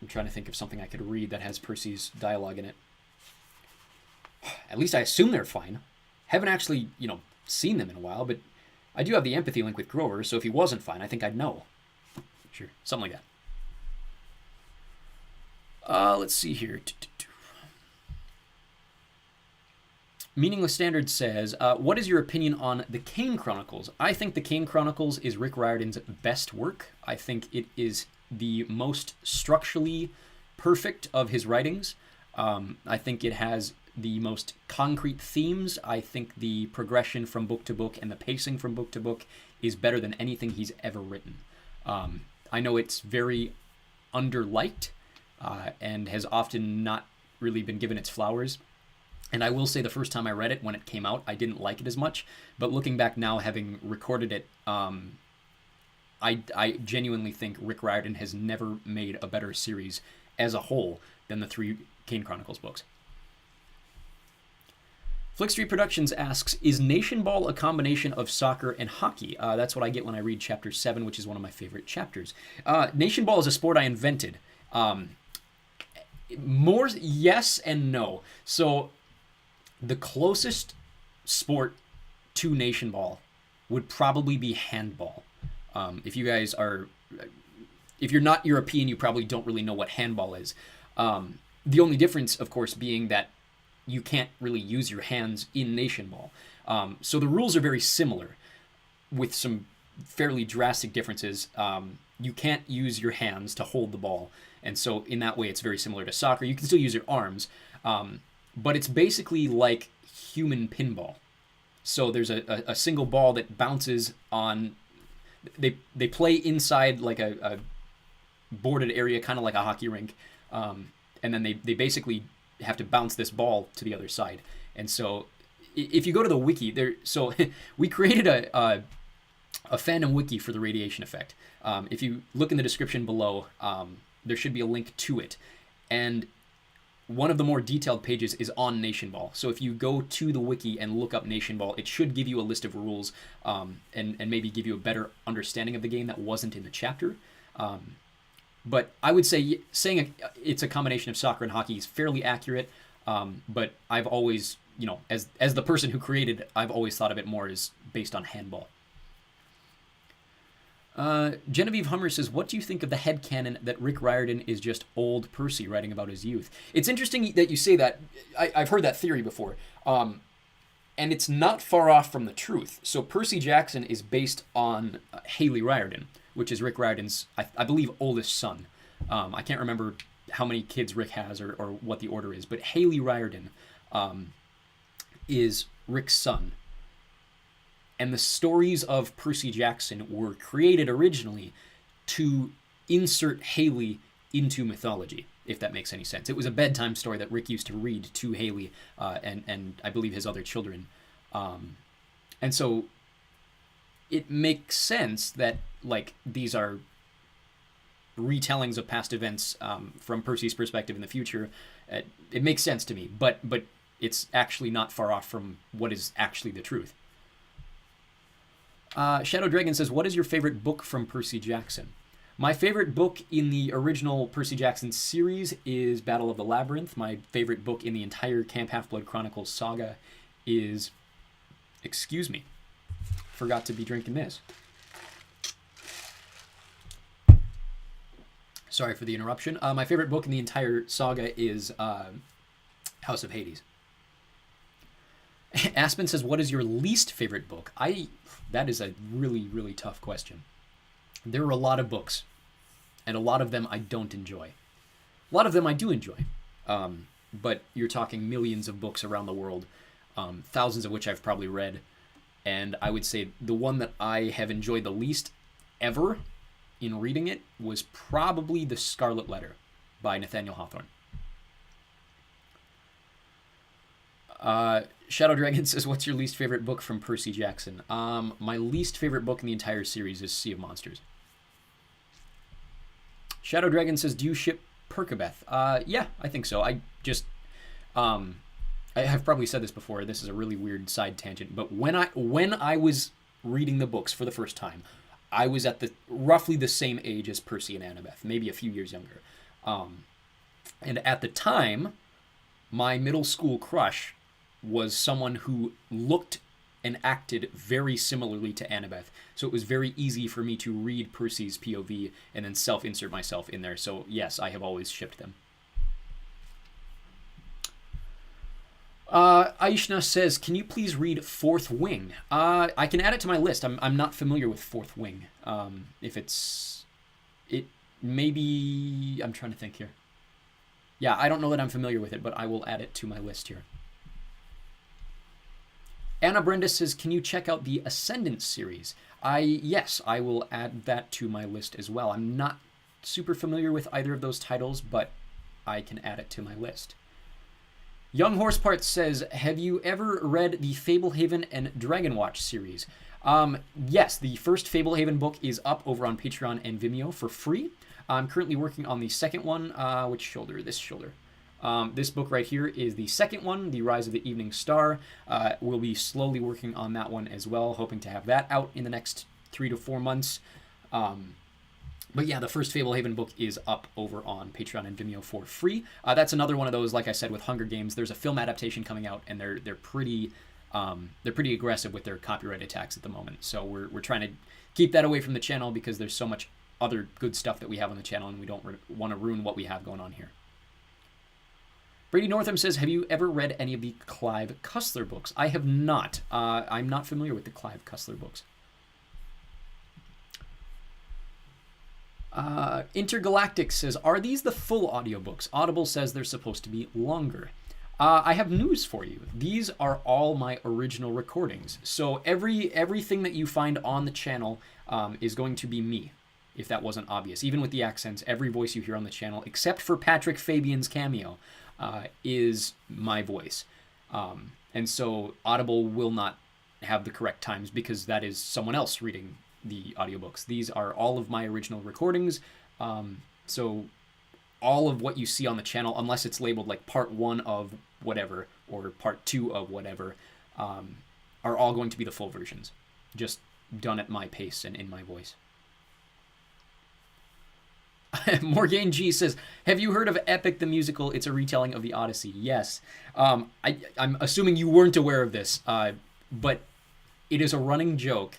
trying to think of something I could read that has Percy's dialogue in it. At least I assume they're fine. Haven't actually, seen them in a while, but I do have the empathy link with Grover, so if he wasn't fine, I think I'd know. Sure, something like that. Let's see here. Meaningless Standard says, what is your opinion on the Kane Chronicles? I think the Kane Chronicles is Rick Riordan's best work. I think it is the most structurally perfect of his writings. I think it has the most concrete themes. I think the progression from book to book and the pacing from book to book is better than anything he's ever written. I know it's very underliked and has often not really been given its flowers. And I will say the first time I read it, when it came out, I didn't like it as much. But looking back now, having recorded it, I genuinely think Rick Riordan has never made a better series as a whole than the 3 Kane Chronicles books. Flickstreet Productions asks, is Nation Ball a combination of soccer and hockey? That's what I get when I read Chapter 7, which is one of my favorite chapters. Nation Ball is a sport I invented. More yes and no. So the closest sport to Nation Ball would probably be handball. If you're not European, you probably don't really know what handball is. The only difference, of course, being that you can't really use your hands in Nation Ball. So the rules are very similar with some fairly drastic differences. You can't use your hands to hold the ball. And so in that way, it's very similar to soccer. You can still use your arms, but it's basically like human pinball. So there's a single ball that bounces on... They play inside like a boarded area, kind of like a hockey rink. And then they basically have to bounce this ball to the other side. And so if you go to the wiki, we created a fandom wiki for the radiation effect. If you look in the description below, there should be a link to it. And one of the more detailed pages is on Nation Ball. So if you go to the wiki and look up Nation Ball, it should give you a list of rules and maybe give you a better understanding of the game that wasn't in the chapter. But I would say saying it's a combination of soccer and hockey is fairly accurate. But I've always, as the person who created, I've always thought of it more as based on handball. Genevieve Hummer says, what do you think of the headcanon that Rick Riordan is just old Percy writing about his youth? It's interesting that you say that. I've heard that theory before. And it's not far off from the truth. So Percy Jackson is based on Haley Riordan, which is Rick Riordan's, I believe, oldest son. I can't remember how many kids Rick has or what the order is, but Haley Riordan is Rick's son. And the stories of Percy Jackson were created originally to insert Haley into mythology, if that makes any sense. It was a bedtime story that Rick used to read to Haley and I believe his other children. And so it makes sense that these are retellings of past events from Percy's perspective in the future. It makes sense to me, but it's actually not far off from what is actually the truth. Shadow Dragon says, what is your favorite book from Percy Jackson? My favorite book in the original Percy Jackson series is Battle of the Labyrinth. My favorite book in the entire Camp Half-Blood Chronicles saga is... Excuse me. Forgot to be drinking this. Sorry for the interruption. My favorite book in the entire saga is House of Hades. Aspen says, what is your least favorite book? That is a really, really tough question. There are a lot of books, and a lot of them I don't enjoy. A lot of them I do enjoy, but you're talking millions of books around the world, thousands of which I've probably read, and I would say the one that I have enjoyed the least ever in reading it was probably The Scarlet Letter by Nathaniel Hawthorne. Shadow Dragon says, what's your least favorite book from Percy Jackson? My least favorite book in the entire series is Sea of Monsters. Shadow Dragon says, do you ship Perkabeth? Yeah, I think so. I just, I have probably said this before. This is a really weird side tangent, but when I was reading the books for the first time, I was at roughly the same age as Percy and Annabeth, maybe a few years younger. And at the time, my middle school crush was someone who looked and acted very similarly to Annabeth. So it was very easy for me to read Percy's POV and then self-insert myself in there. So yes, I have always shipped them. Aishna says, can you please read Fourth Wing? I can add it to my list. I'm not familiar with Fourth Wing. Maybe, I'm trying to think here. Yeah, I don't know that I'm familiar with it, but I will add it to my list here. Anna Brenda says, can you check out the Ascendant series? Yes, I will add that to my list as well. I'm not super familiar with either of those titles, but I can add it to my list. Young Horseparts says, have you ever read the Fablehaven and Dragonwatch series? Yes, the first Fablehaven book is up over on Patreon and Vimeo for free. I'm currently working on the second one. Which shoulder? This shoulder. This book right here is the second one, The Rise of the Evening Star. We'll be slowly working on that one as well, hoping to have that out in the next 3 to 4 months. But yeah, the first Fablehaven book is up over on Patreon and Vimeo for free. That's another one of those, like I said, with Hunger Games. There's a film adaptation coming out, and they're pretty aggressive with their copyright attacks at the moment. So we're trying to keep that away from the channel because there's so much other good stuff that we have on the channel, and we don't want to ruin what we have going on here. Brady Northam says, have you ever read any of the Clive Cussler books? I have not. I'm not familiar with the Clive Cussler books. Intergalactic says, are these the full audiobooks? Audible says they're supposed to be longer. I have news for you. These are all my original recordings. So everything that you find on the channel is going to be me, if that wasn't obvious. Even with the accents, every voice you hear on the channel, except for Patrick Fabian's cameo, is my voice. And so Audible will not have the correct times because that is someone else reading the audiobooks. These are all of my original recordings. So all of what you see on the channel, unless it's labeled like part 1 of whatever or part 2 of whatever, are all going to be the full versions, just done at my pace and in my voice. Morgan G says, have you heard of Epic the Musical? It's a retelling of the Odyssey. Yes. I'm assuming you weren't aware of this, but it is a running joke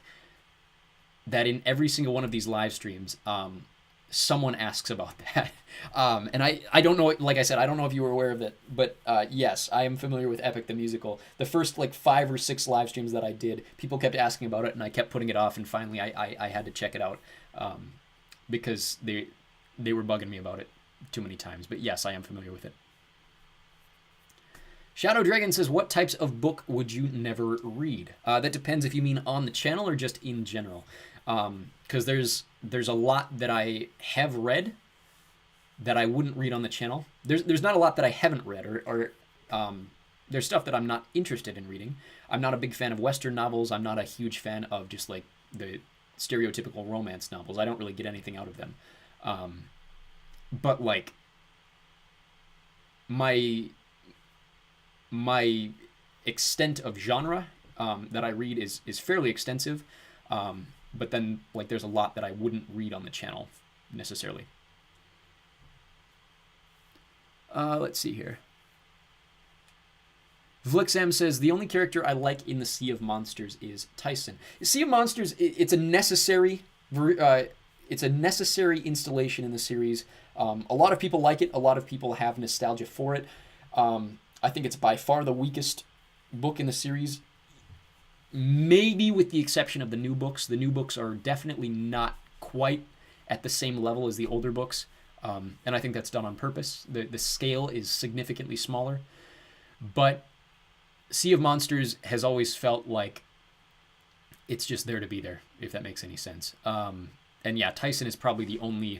that in every single one of these live streams, someone asks about that. And I don't know, like I said, I don't know if you were aware of it, but yes, I am familiar with Epic the Musical. The first like 5 or 6 live streams that I did, people kept asking about it, and I kept putting it off, and finally I had to check it out because they were bugging me about it too many times. But yes, I am familiar with it. Shadow Dragon says, what types of book would you never read? That depends if you mean on the channel or just in general. Because there's a lot that I have read that I wouldn't read on the channel. There's not a lot that I haven't read, or there's stuff that I'm not interested in reading. I'm not a big fan of Western novels. I'm not a huge fan of just like the stereotypical romance novels. I don't really get anything out of them. But like my extent of genre that I read is fairly extensive. But then like there's a lot that I wouldn't read on the channel necessarily. Let's see here. Vlixam says, the only character I like in the Sea of Monsters is Tyson. Sea of Monsters, it's a necessary installation in the series. A lot of people like it. A lot of people have nostalgia for it. I think it's by far the weakest book in the series, maybe with the exception of the new books. The new books are definitely not quite at the same level as the older books, and I think that's done on purpose. The scale is significantly smaller, but Sea of Monsters has always felt like it's just there to be there, if that makes any sense. And yeah, Tyson is probably the only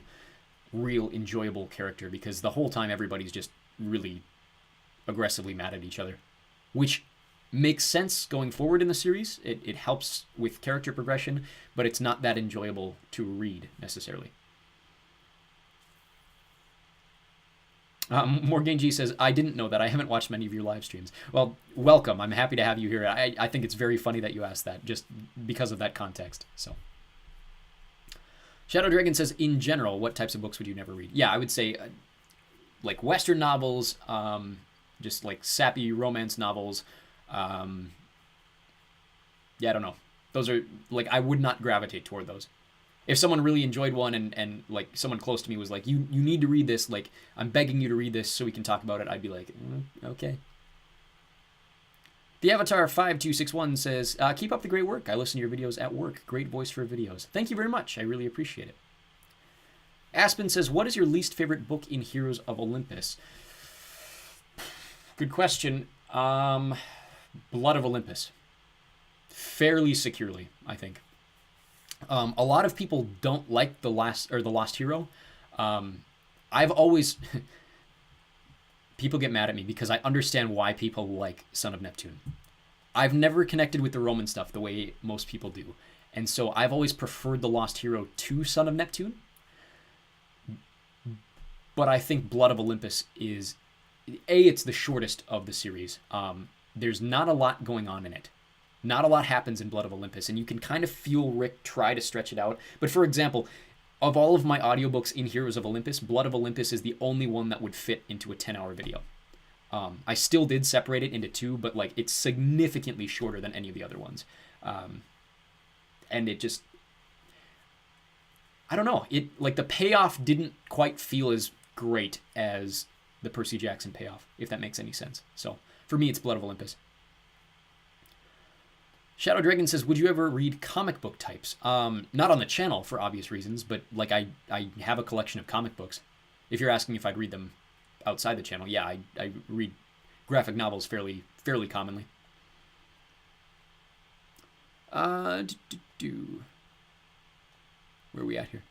real enjoyable character because the whole time everybody's just really aggressively mad at each other. which makes sense going forward in the series. It helps with character progression, but it's not that enjoyable to read necessarily. Morgan G says, I didn't know that. I haven't watched many of your live streams. Well, welcome. I'm happy to have you here. I think it's very funny that you asked that just because of that context. So, Shadow Dragon says, in general, what types of books would you never read? Yeah, I would say like Western novels, just like sappy romance novels. Yeah, I don't know. Those are like, I would not gravitate toward those. If someone really enjoyed one and like someone close to me was like, you need to read this, like I'm begging you to read this so we can talk about it, I'd be like, okay. The Avatar 5261 says, keep up the great work. I listen to your videos at work. Great voice for videos. Thank you very much. I really appreciate it. Aspen says, what is your least favorite book in Heroes of Olympus? Good question. Blood of Olympus. Fairly securely, I think. A lot of people don't like the Lost Hero. I've always people get mad at me because I understand why people like Son of Neptune. I've never connected with the Roman stuff the way most people do, and so I've always preferred the Lost Hero to Son of Neptune. But I think Blood of Olympus is it's the shortest of the series. There's not a lot going on in it. Not a lot happens in Blood of Olympus, and you can kind of feel Rick try to stretch it out. But for example, of all of my audiobooks in Heroes of Olympus, Blood of Olympus is the only one that would fit into a 10-hour video. I still did separate it into two, but like it's significantly shorter than any of the other ones. And it just, I don't know, it like the payoff didn't quite feel as great as the Percy Jackson payoff, if that makes any sense. So for me, it's Blood of Olympus. Shadow Dragon says, would you ever read comic book types? Not on the channel for obvious reasons, but like I have a collection of comic books. If you're asking if I'd read them outside the channel, yeah, I read graphic novels fairly commonly. Where are we at here?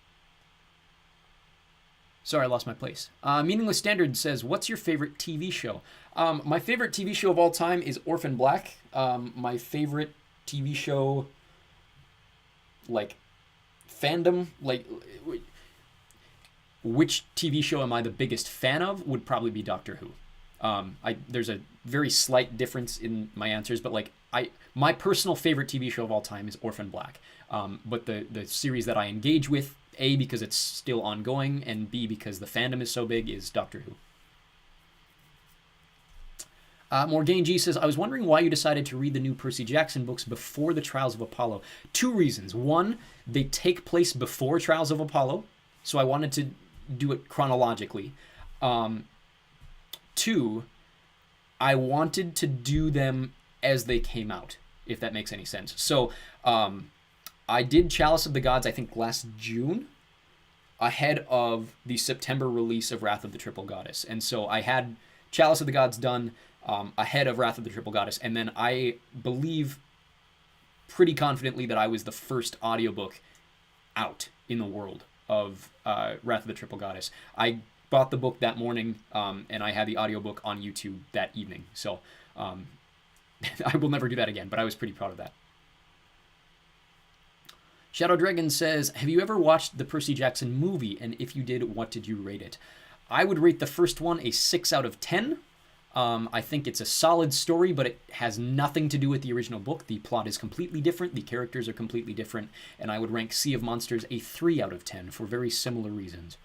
Sorry, I lost my place. Meaningless Standard says, what's your favorite TV show? My favorite TV show of all time is Orphan Black. My favorite TV show, like, fandom, like, which TV show am I the biggest fan of would probably be Doctor Who. There's a very slight difference in my answers, but like, my personal favorite TV show of all time is Orphan Black. But the series that I engage with, A, because it's still ongoing, and B, because the fandom is so big, is Doctor Who. Morgan G says, I was wondering why you decided to read the new Percy Jackson books before the Trials of Apollo. Two reasons. One, they take place before Trials of Apollo, so I wanted to do it chronologically. Two, I wanted to do them as they came out, if that makes any sense. So I did Chalice of the Gods, I think, last June, ahead of the September release of Wrath of the Triple Goddess. And so I had Chalice of the Gods done ahead of Wrath of the Triple Goddess, and then I believe pretty confidently that I was the first audiobook out in the world of Wrath of the Triple Goddess. I bought the book that morning, and I had the audiobook on YouTube that evening. So I will never do that again, but I was pretty proud of that. Shadow Dragon says, have you ever watched the Percy Jackson movie? And if you did, what did you rate it? I would rate the first one a 6 out of 10. I think it's a solid story, but it has nothing to do with the original book. The plot is completely different. The characters are completely different. And I would rank Sea of Monsters a 3 out of 10 for very similar reasons.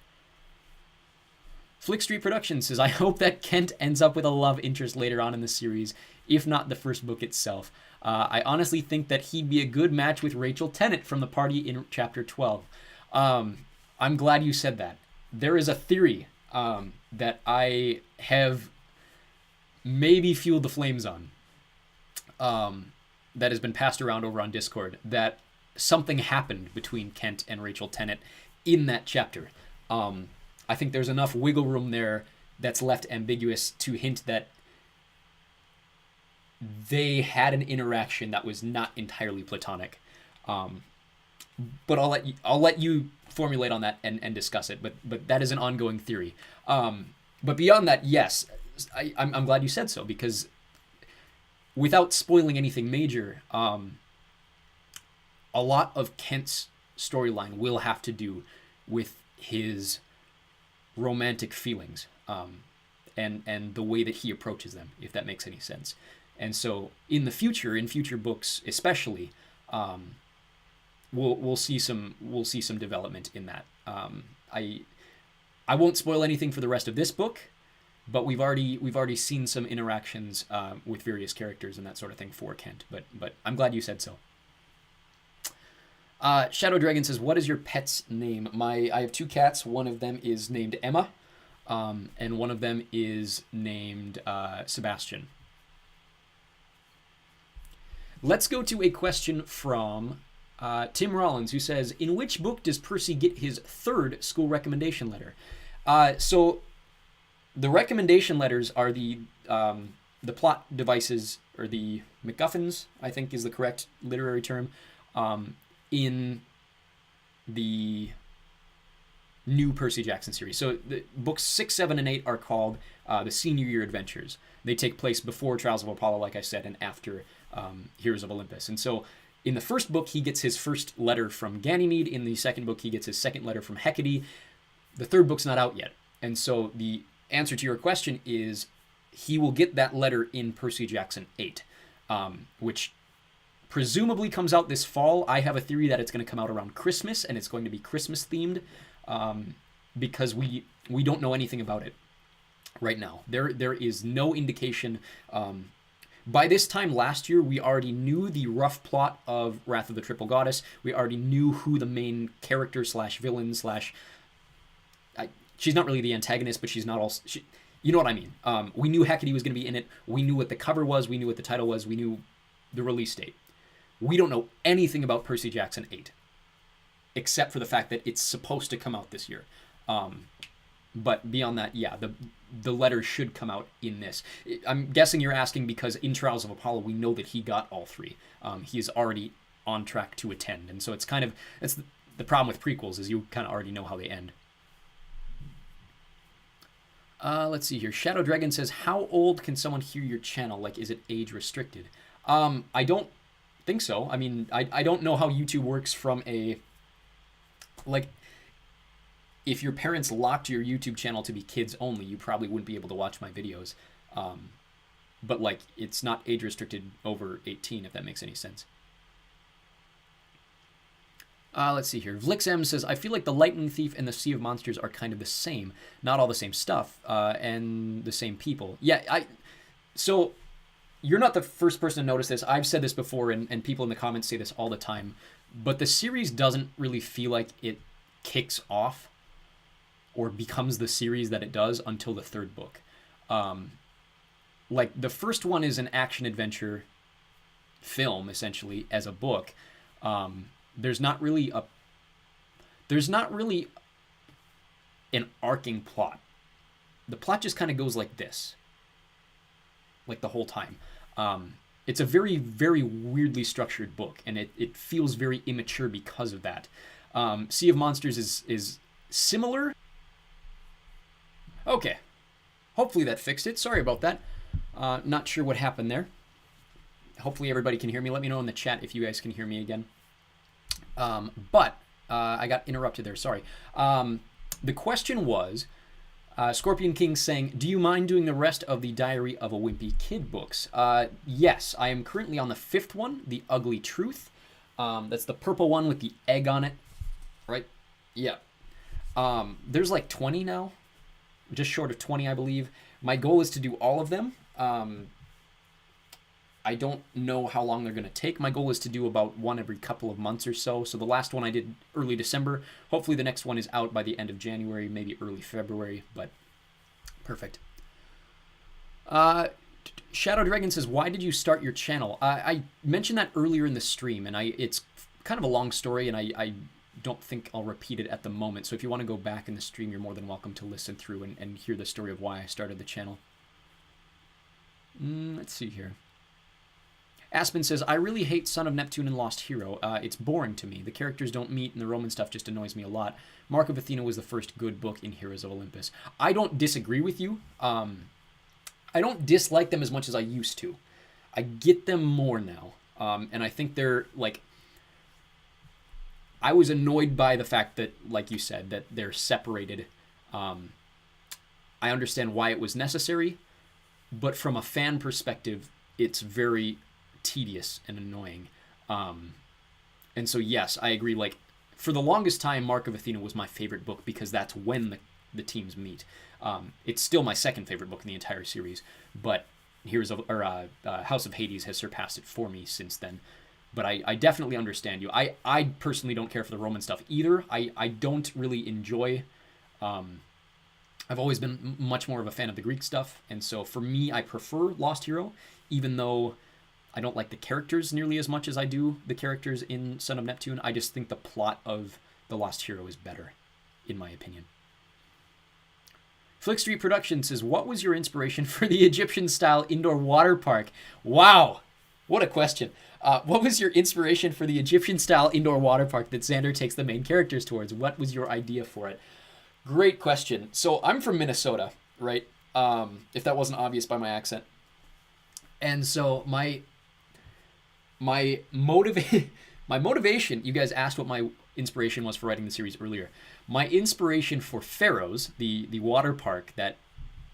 Flick Street Productions says, I hope that Kent ends up with a love interest later on in the series, if not the first book itself. I honestly think that he'd be a good match with Rachel Tennant from The Party in Chapter 12. I'm glad you said that. There is a theory that I have maybe fueled the flames on, that has been passed around over on Discord, that something happened between Kent and Rachel Tennant in that chapter. I think there's enough wiggle room there that's left ambiguous to hint that they had an interaction that was not entirely platonic. But I'll let you formulate on that and discuss it. But that is an ongoing theory. But beyond that, yes, I'm glad you said so, because without spoiling anything major, a lot of Kent's storyline will have to do with his romantic feelings, and the way that he approaches them, if that makes any sense. And so in the future, in future books especially, we'll see some development in that. I won't spoil anything for the rest of this book, but we've already seen some interactions with various characters and that sort of thing for Kent. But I'm glad you said so. Shadow Dragon says, "What is your pet's name?" I have two cats. One of them is named Emma, and one of them is named Sebastian. Let's go to a question from Tim Rollins, who says, "In which book does Percy get his third school recommendation letter?" So the recommendation letters are the plot devices, or the MacGuffins, I think is the correct literary term, in the new Percy Jackson series. So the books 6, 7, and 8 are called the Senior Year Adventures. They take place before Trials of Apollo, like I said, and after Heroes of Olympus. And so in the first book, he gets his first letter from Ganymede. In the second book, he gets his second letter from Hecate. The third book's not out yet. And so the answer to your question is he will get that letter in Percy Jackson 8, which presumably comes out this fall. I have a theory that it's going to come out around Christmas, and it's going to be Christmas themed, because we don't know anything about it right now. There is no indication. By this time last year, we already knew the rough plot of Wrath of the Triple Goddess. We already knew who the main character / villain / she's not really the antagonist, but she's not also... you know what I mean. We knew Hecate was going to be in it. We knew what the cover was. We knew what the title was. We knew the release date. We don't know anything about Percy Jackson 8, except for the fact that it's supposed to come out this year. But beyond that, yeah, the letter should come out in this. I'm guessing you're asking because in Trials of Apollo, we know that he got all three. He is already on track to attend. And so it's the problem with prequels is you kind of already know how they end. Let's see here. Shadow Dragon says, "How old can someone hear your channel? Like, is it age restricted?" I don't think so. I mean, I don't know how YouTube works from a... like, if your parents locked your YouTube channel to be kids only, you probably wouldn't be able to watch my videos. But, like, it's not age restricted over 18, if that makes any sense. Let's see here. VlixM says, "I feel like the Lightning Thief and the Sea of Monsters are kind of the same. Not all the same stuff, and the same people." Yeah, so you're not the first person to notice this. I've said this before, and people in the comments say this all the time. But the series doesn't really feel like it kicks off or becomes the series that it does until the third book. Like, the first one is an action-adventure film, essentially, as a book. There's not really an arcing plot. The plot just kind of goes like this, like the whole time. It's a very, very weirdly structured book, and it feels very immature because of that. Sea of Monsters is similar. Okay. Hopefully that fixed it. Sorry about that. Not sure what happened there. Hopefully everybody can hear me. Let me know in the chat if you guys can hear me again. But I got interrupted there. Sorry. The question was, Scorpion King saying, "Do you mind doing the rest of the Diary of a Wimpy Kid books?" Yes, I am currently on the 5th one, The Ugly Truth. That's the purple one with the egg on it, right? Yeah. There's like 20 now, just short of 20, I believe. My goal is to do all of them. I don't know how long they're going to take. My goal is to do about one every couple of months or so. So the last one I did early December. Hopefully the next one is out by the end of January, maybe early February, but perfect. Shadow Dragon says, "Why did you start your channel?" I mentioned that earlier in the stream, and it's kind of a long story, and I don't think I'll repeat it at the moment. So if you want to go back in the stream, you're more than welcome to listen through and hear the story of why I started the channel. Let's see here. Aspen says, "I really hate Son of Neptune and Lost Hero. It's boring to me. The characters don't meet, and the Roman stuff just annoys me a lot. Mark of Athena was the first good book in Heroes of Olympus." I don't disagree with you. I don't dislike them as much as I used to. I get them more now. And I think they're like, I was annoyed by the fact that, like you said, that they're separated. I understand why it was necessary, but from a fan perspective, it's very tedious and annoying. And so, yes, I agree. Like, for the longest time, Mark of Athena was my favorite book because that's when the teams meet. It's still my second favorite book in the entire series, but House of Hades has surpassed it for me since then. But I definitely understand you. I personally don't care for the Roman stuff either. I don't really enjoy... I've always been much more of a fan of the Greek stuff, and so for me, I prefer Lost Hero, even though I don't like the characters nearly as much as I do the characters in Son of Neptune. I just think the plot of The Lost Hero is better, in my opinion. Flick Street Productions says, what was your inspiration for the Egyptian-style indoor water park? Wow, what a question. What was your inspiration for the Egyptian-style indoor water park that Xander takes the main characters towards? What was your idea for it? Great question. So I'm from Minnesota, right? If that wasn't obvious by my accent. And so my motivation, you guys asked what my inspiration was for writing the series earlier. My inspiration for Pharaohs, the water park that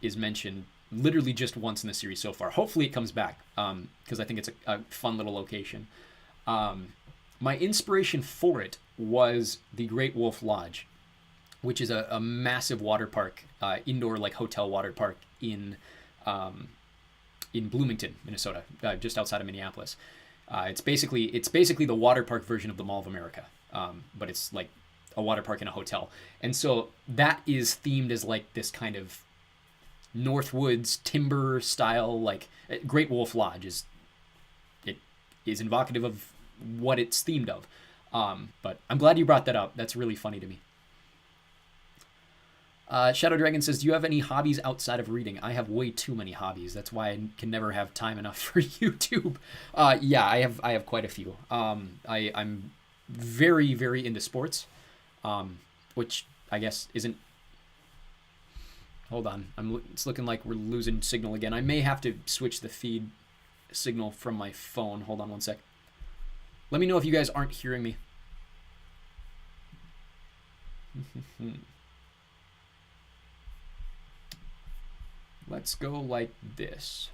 is mentioned literally just once in the series so far. Hopefully it comes back, because I think it's a fun little location. My inspiration for it was the Great Wolf Lodge, which is a massive water park, indoor like hotel water park in Bloomington, Minnesota, just outside of Minneapolis. It's basically the water park version of the Mall of America, but it's like a water park in a hotel. And so that is themed as like this kind of Northwoods timber style, like Great Wolf Lodge is evocative of what it's themed of. But I'm glad you brought that up. That's really funny to me. Shadow Dragon says, do you have any hobbies outside of reading? I have way too many hobbies. That's why I can never have time enough for YouTube. Yeah, I have quite a few. I'm very, very into sports, which I guess isn't... Hold on. It's looking like we're losing signal again. I may have to switch the feed signal from my phone. Hold on one sec. Let me know if you guys aren't hearing me. Let's go like this.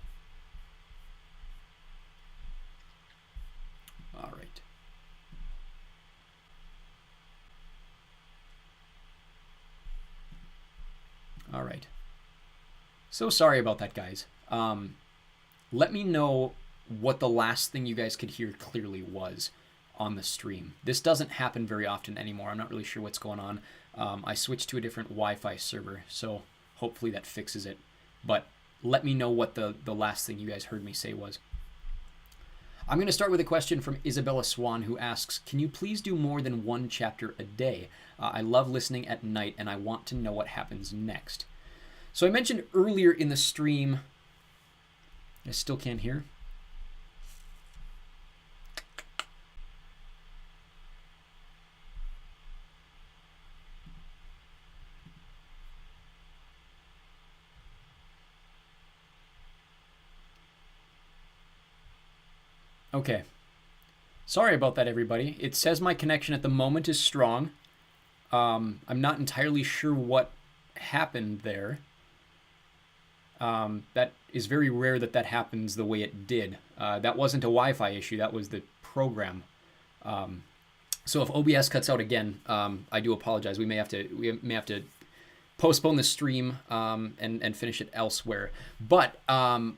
All right. All right. So sorry about that, guys. Let me know what the last thing you guys could hear clearly was on the stream. This doesn't happen very often anymore. I'm not really sure what's going on. I switched to a different Wi-Fi server, so hopefully that fixes it. But let me know what the last thing you guys heard me say was. I'm going to start with a question from Isabella Swan, who asks, can you please do more than one chapter a day? I love listening at night, and I want to know what happens next. So I mentioned earlier in the stream... I still can't hear. Okay. Sorry about that, everybody. It says my connection at the moment is strong. I'm not entirely sure what happened there. That is very rare that happens the way it did. That wasn't a Wi-Fi issue. That was the program. So if OBS cuts out again, I do apologize. We may have to postpone the stream and finish it elsewhere. But I'm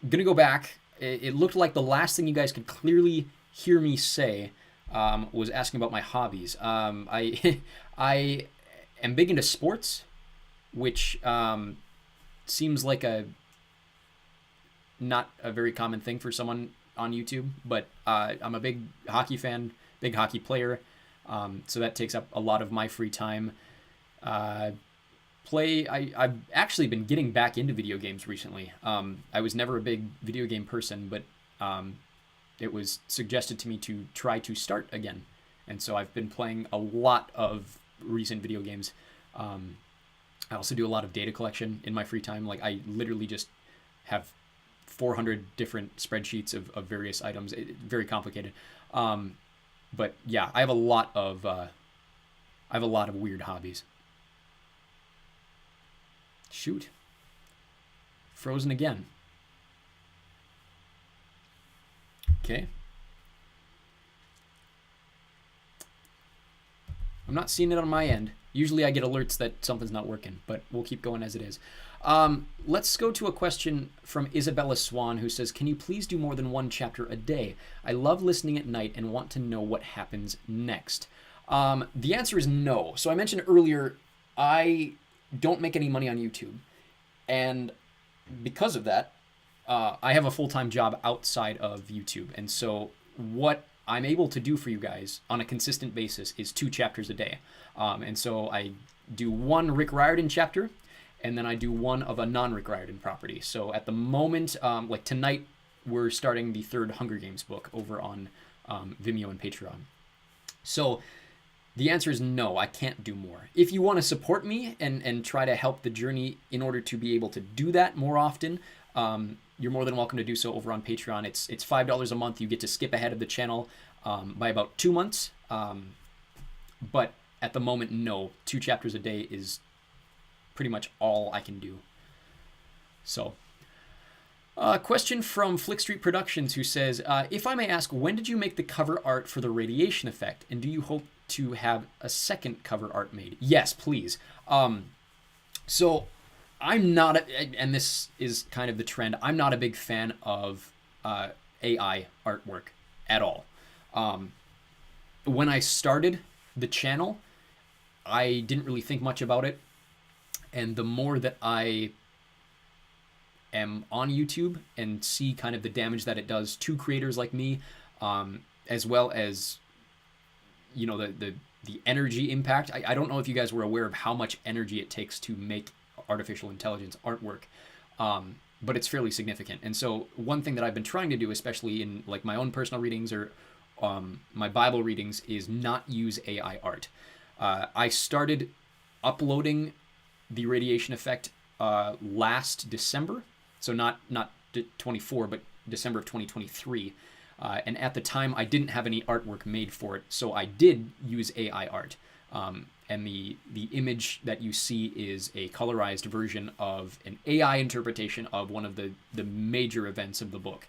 gonna go back. It looked like the last thing you guys could clearly hear me say was asking about my hobbies. I am big into sports, which seems like not a very common thing for someone on YouTube, but I'm a big hockey fan, big hockey player, so that takes up a lot of my free time. I've actually been getting back into video games recently. I was never a big video game person, but it was suggested to me to try to start again. And so I've been playing a lot of recent video games. I also do a lot of data collection in my free time. Like I literally just have 400 different spreadsheets of various items. Very complicated. But yeah, I have a lot of weird hobbies. Shoot. Frozen again. Okay. I'm not seeing it on my end. Usually I get alerts that something's not working, but we'll keep going as it is. Let's go to a question from Isabella Swan, who says, can you please do more than one chapter a day? I love listening at night and want to know what happens next. The answer is no. So I mentioned earlier, I don't make any money on YouTube. And because of that, I have a full-time job outside of YouTube. And so what I'm able to do for you guys on a consistent basis is 2 chapters a day. And so I do one Rick Riordan chapter, and then I do one of a non-Rick Riordan property. So at the moment, like tonight, we're starting the 3rd Hunger Games book over on Vimeo and Patreon. So the answer is no, I can't do more. If you want to support me and try to help the journey in order to be able to do that more often, you're more than welcome to do so over on Patreon. It's $5 a month. You get to skip ahead of the channel by about 2 months. But at the moment, no. 2 chapters a day is pretty much all I can do. So, question from Flick Street Productions, who says, if I may ask, when did you make the cover art for the radiation effect? And do you hope to have a second cover art made? Yes, please. So I'm not, and this is kind of the trend, I'm not a big fan of AI artwork at all. When I started the channel, I didn't really think much about it. And the more that I am on YouTube and see kind of the damage that it does to creators like me, as well as, you know, the energy impact. I don't know if you guys were aware of how much energy it takes to make artificial intelligence artwork, but it's fairly significant. And so one thing that I've been trying to do, especially in like my own personal readings or my Bible readings, is not use AI art. I started uploading the radiation effect last December, so not 24, but December of 2023. And at the time, I didn't have any artwork made for it, so I did use AI art. And the image that you see is a colorized version of an AI interpretation of one of the major events of the book.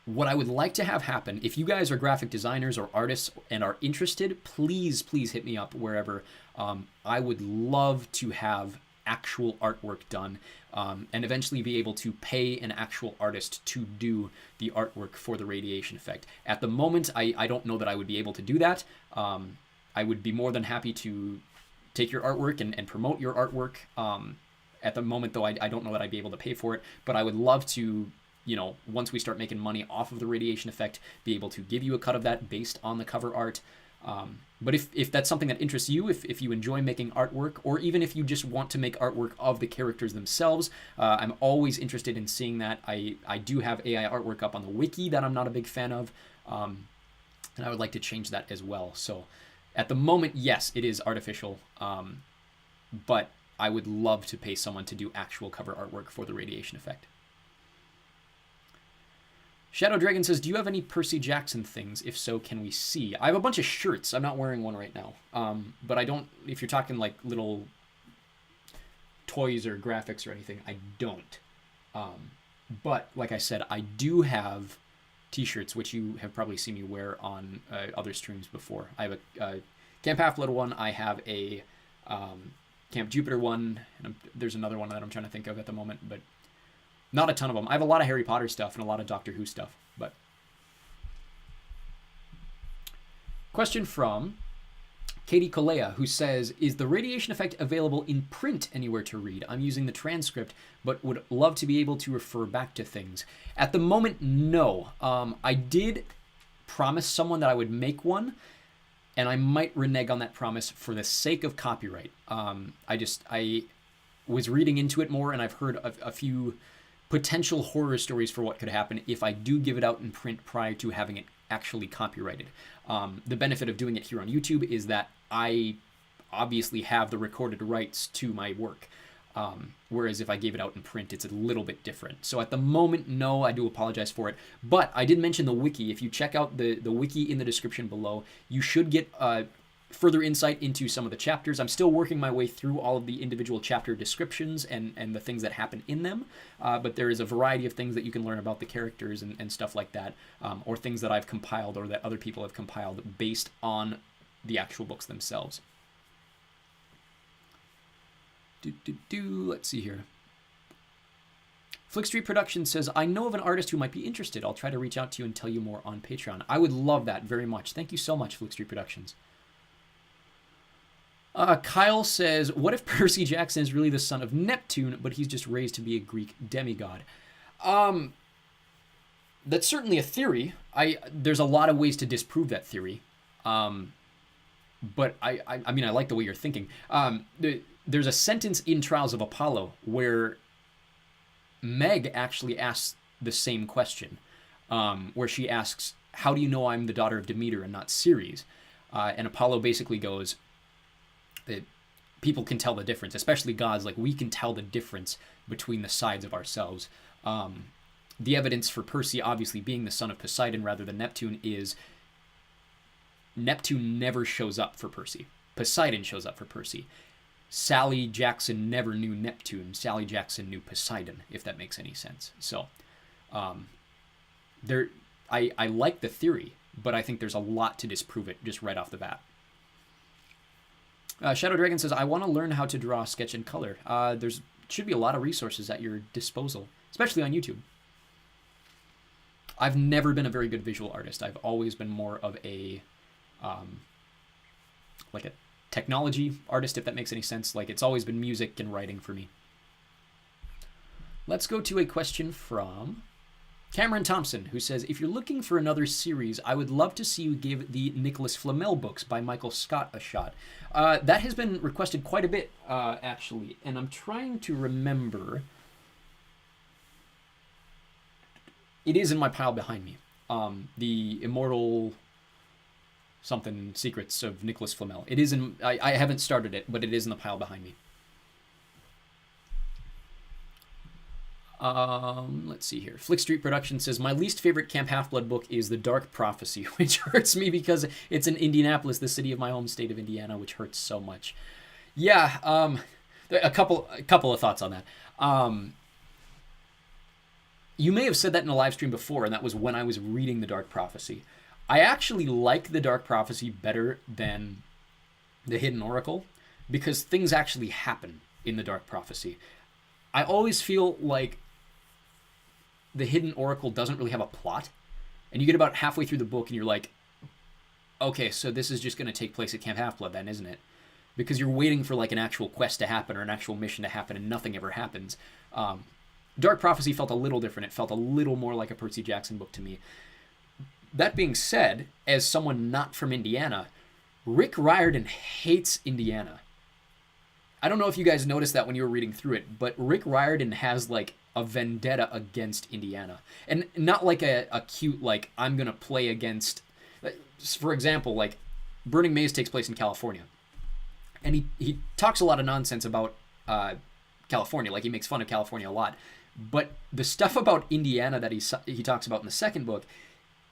What I would like to have happen, if you guys are graphic designers or artists and are interested, please hit me up wherever. I would love to have actual artwork done, and eventually be able to pay an actual artist to do the artwork for the radiation effect. At the moment, I don't know that I would be able to do that. I would be more than happy to take your artwork and promote your artwork. At the moment, though, I don't know that I'd be able to pay for it, but I would love to, you know, once we start making money off of the radiation effect, be able to give you a cut of that based on the cover art. But if that's something that interests you, if you enjoy making artwork, or even if you just want to make artwork of the characters themselves, I'm always interested in seeing that. I do have AI artwork up on the wiki that I'm not a big fan of, and I would like to change that as well. So at the moment, yes, it is artificial, but I would love to pay someone to do actual cover artwork for the radiation effect. Shadow Dragon says, do you have any Percy Jackson things? If so, can we see? I have a bunch of shirts. I'm not wearing one right now. But I don't, if you're talking like little toys or graphics or anything, I don't. But like I said, I do have t-shirts, which you have probably seen me wear on other streams before. I have a Camp Half-Blood one. I have a Camp Jupiter one. And there's another one that I'm trying to think of at the moment, but not a ton of them. I have a lot of Harry Potter stuff and a lot of Doctor Who stuff. But question from Katie Colea, who says, is the radiation effect available in print anywhere to read? I'm using the transcript, but would love to be able to refer back to things. At the moment, no. I did promise someone that I would make one, and I might renege on that promise for the sake of copyright. I was reading into it more, and I've heard a few potential horror stories for what could happen if I do give it out in print prior to having it actually copyrighted. The benefit of doing it here on YouTube is that I obviously have the recorded rights to my work. Whereas if I gave it out in print, it's a little bit different. So at the moment, no, I do apologize for it. But I did mention the wiki. If you check out the wiki in the description below, you should get further insight into some of the chapters. I'm still working my way through all of the individual chapter descriptions and the things that happen in them. But there is a variety of things that you can learn about the characters and stuff like that, or things that I've compiled or that other people have compiled based on the actual books themselves. Let's see here. Flick Street Productions says, I know of an artist who might be interested. I'll try to reach out to you and tell you more on Patreon. I would love that very much. Thank you so much, Flick Street Productions. Kyle says, what if Percy Jackson is really the son of Neptune, but he's just raised to be a Greek demigod? That's certainly a theory. There's a lot of ways to disprove that theory. But I mean, I like the way you're thinking. There's a sentence in Trials of Apollo where Meg actually asks the same question, where she asks, how do you know I'm the daughter of Demeter and not Ceres? And Apollo basically goes, that people can tell the difference, especially gods. Like, we can tell the difference between the sides of ourselves. The evidence for Percy obviously being the son of Poseidon rather than Neptune is Neptune never shows up for Percy. Poseidon shows up for Percy. Sally Jackson never knew Neptune. Sally Jackson knew Poseidon, if that makes any sense. So I like the theory, but I think there's a lot to disprove it just right off the bat. Shadow Dragon says, I want to learn how to draw, sketch, and color. There's should be a lot of resources at your disposal, especially on YouTube. I've never been a very good visual artist. I've always been more of a like a technology artist, if that makes any sense. Like, it's always been music and writing for me. Let's go to a question from Cameron Thompson, who says, if you're looking for another series, I would love to see you give the Nicholas Flamel books by Michael Scott a shot. That has been requested quite a bit, actually, and I'm trying to remember. It is in my pile behind me. The Immortal something Secrets of Nicholas Flamel. It is in. I haven't started it, but it is in the pile behind me. Let's see here. Flick Street Production says, my least favorite Camp Half-Blood book is The Dark Prophecy, which hurts me because it's in Indianapolis, the city of my home state of Indiana, which hurts so much. Yeah, a couple of thoughts on that. You may have said that in a live stream before, and that was when I was reading The Dark Prophecy. I actually like The Dark Prophecy better than The Hidden Oracle because things actually happen in The Dark Prophecy. I always feel like The Hidden Oracle doesn't really have a plot, and you get about halfway through the book and you're like, okay, so this is just going to take place at Camp Half-Blood then, isn't it? Because you're waiting for like an actual quest to happen or an actual mission to happen, and nothing ever happens. Dark Prophecy felt a little different. It felt a little more like a Percy Jackson book to me. That being said, as someone not from Indiana, Rick Riordan hates Indiana. I don't know if you guys noticed that when you were reading through it, but Rick Riordan has like a vendetta against Indiana. And not like a cute, like, I'm going to play against, for example, like Burning Maze takes place in California. And he talks a lot of nonsense about California, like he makes fun of California a lot. But the stuff about Indiana that he talks about in the second book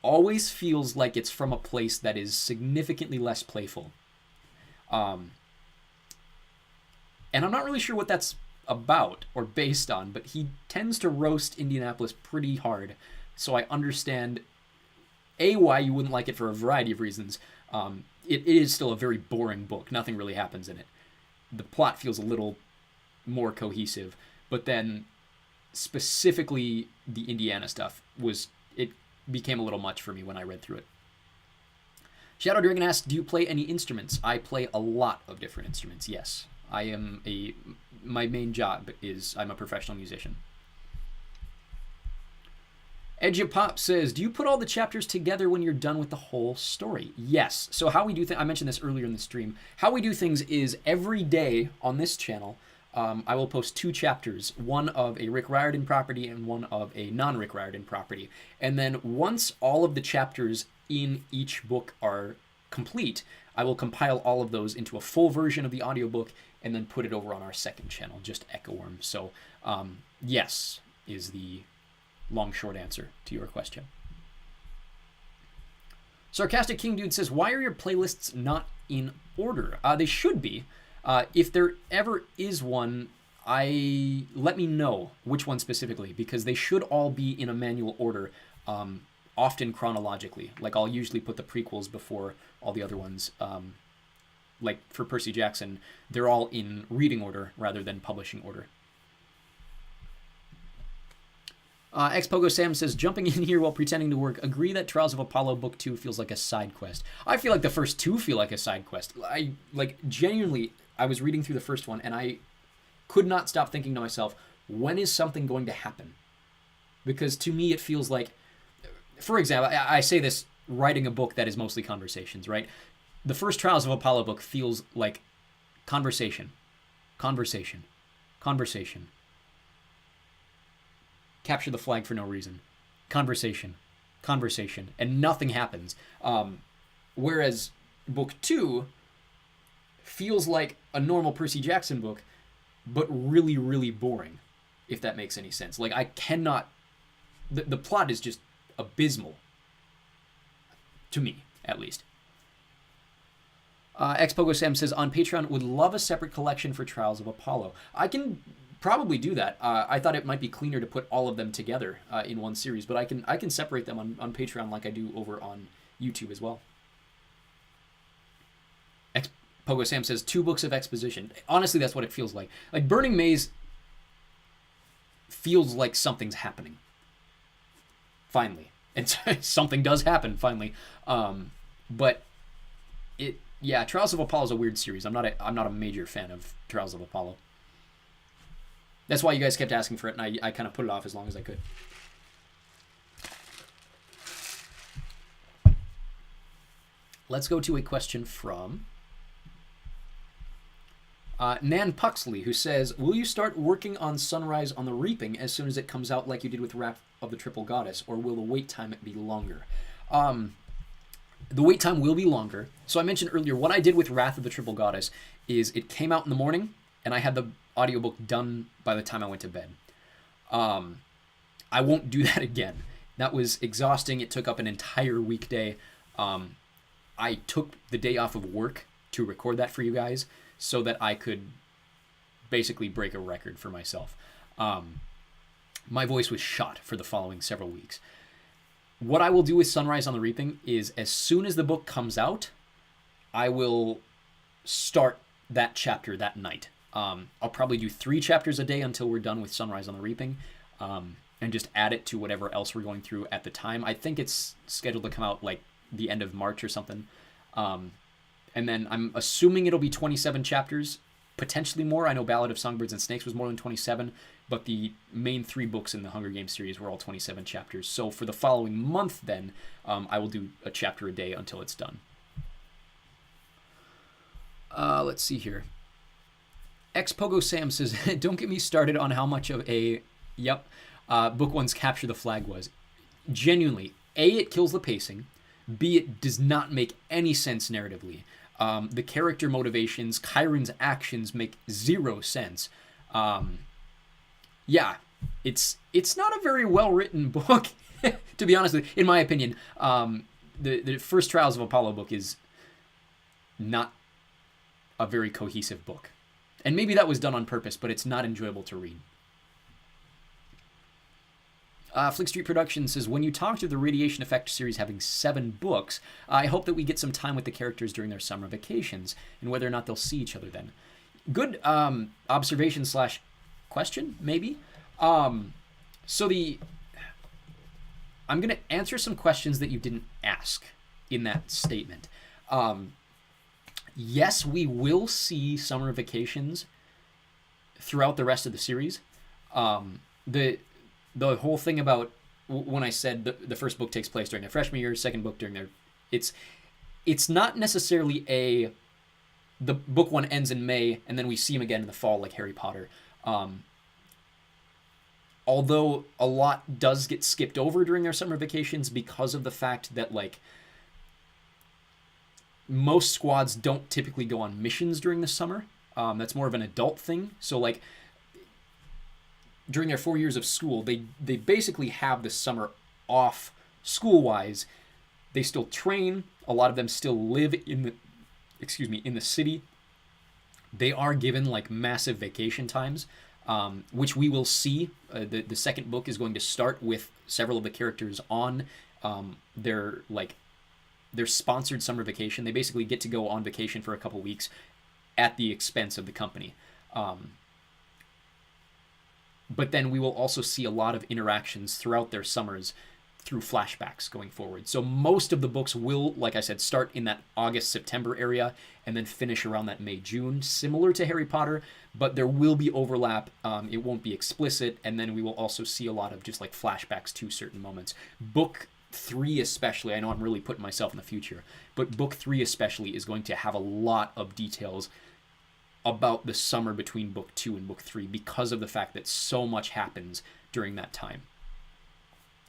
always feels like it's from a place that is significantly less playful. And I'm not really sure what that's about or based on, but he tends to roast Indianapolis pretty hard. So I understand, A, why you wouldn't like it for a variety of reasons. It is still a very boring book. Nothing really happens in it. The plot feels a little more cohesive. But then specifically the Indiana stuff it became a little much for me when I read through it. Shadow Dragon asks, do you play any instruments? I play a lot of different instruments, yes. My main job is I'm a professional musician. Edge of Pop says, do you put all the chapters together when you're done with the whole story? Yes. So how we do things, I mentioned this earlier in the stream, how we do things is every day on this channel, I will post 2 chapters, one of a Rick Riordan property and one of a non-Rick Riordan property. And then once all of the chapters in each book are complete, I will compile all of those into a full version of the audiobook and then put it over on our second channel, just Echo Worm. So yes is the long short answer to your question. Sarcastic King Dude says, why are your playlists not in order? They should be. If there ever is one, let me know which one specifically, because they should all be in a manual order, often chronologically. Like, I'll usually put the prequels before all the other ones. Like for Percy Jackson, they're all in reading order rather than publishing order. Xpogo Sam says, jumping in here while pretending to work, agree that Trials of Apollo Book 2 feels like a side quest. I feel like the first two feel like a side quest. Genuinely, I was reading through the first one, and I could not stop thinking to myself, when is something going to happen? Because to me, it feels like, for example, I say this writing a book that is mostly conversations, right? The first Trials of Apollo book feels like conversation, conversation, conversation. Capture the flag for no reason. Conversation. Conversation. And nothing happens. Whereas book 2 feels like a normal Percy Jackson book, but really, really boring, if that makes any sense. Like, I cannot... The plot is just abysmal. To me, at least. Xpogo Sam says, on Patreon, would love a separate collection for Trials of Apollo. I can... probably do that. I thought it might be cleaner to put all of them together in one series, but I can separate them on Patreon like I do over on YouTube as well. Pogo Sam says 2 books of exposition. Honestly, that's what it feels like. Like Burning Maze feels like something's happening. Finally. And something does happen finally. But Trials of Apollo is a weird series. I'm not a major fan of Trials of Apollo. That's why you guys kept asking for it, and I kind of put it off as long as I could. Let's go to a question from Nan Puxley, who says, will you start working on Sunrise on the Reaping as soon as it comes out like you did with Wrath of the Triple Goddess, or will the wait time be longer? The wait time will be longer. So I mentioned earlier, what I did with Wrath of the Triple Goddess is it came out in the morning, and I had the audiobook done by the time I went to bed. I won't do that again. That was exhausting. It took up an entire weekday. I took the day off of work to record that for you guys so that I could basically break a record for myself. My voice was shot for the following several weeks. What I will do with Sunrise on the Reaping is as soon as the book comes out, I will start that chapter that night. I'll probably do 3 chapters a day until we're done with Sunrise on the Reaping, and just add it to whatever else we're going through at the time. I think it's scheduled to come out like the end of March or something. And then I'm assuming it'll be 27 chapters, potentially more. I know Ballad of Songbirds and Snakes was more than 27, but the main 3 books in the Hunger Games series were all 27 chapters. So for the following month then, I will do a chapter a day until it's done. Let's see here. Xpogo Sam says, don't get me started on how much of a, book 1's Capture the Flag was. Genuinely, A, it kills the pacing. B, it does not make any sense narratively. The character motivations, Chiron's actions make 0 sense. It's not a very well-written book, to be honest with you, in my opinion. The first Trials of Apollo book is not a very cohesive book. And maybe that was done on purpose, but it's not enjoyable to read. Flick Street Productions says, when you talk to the Radiation Effect series having 7 books, I hope that we get some time with the characters during their summer vacations, and whether or not they'll see each other then. Good observation / question, maybe? I'm going to answer some questions that you didn't ask in that statement. Yes, we will see summer vacations throughout the rest of the series. The whole thing about when I said the first book takes place during their freshman year, second book during their... It's not necessarily the book 1 ends in May and then we see him again in the fall like Harry Potter. Although a lot does get skipped over during their summer vacations because of the fact that, like, most squads don't typically go on missions during the summer. That's more of an adult thing. So like during their 4 years of school, they basically have the summer off school-wise. They still train. A lot of them still live in the city. They are given like massive vacation times, which we will see. The second book is going to start with several of the characters on their sponsored summer vacation. They basically get to go on vacation for a couple weeks at the expense of the company. But then we will also see a lot of interactions throughout their summers through flashbacks going forward. So most of the books will, like I said, start in that August-September area and then finish around that May-June, similar to Harry Potter, but there will be overlap. It won't be explicit, and then we will also see a lot of just like flashbacks to certain moments. Book 3 especially, I know I'm really putting myself in the future, but book 3 especially is going to have a lot of details about the summer between book 2 and book 3 because of the fact that so much happens during that time.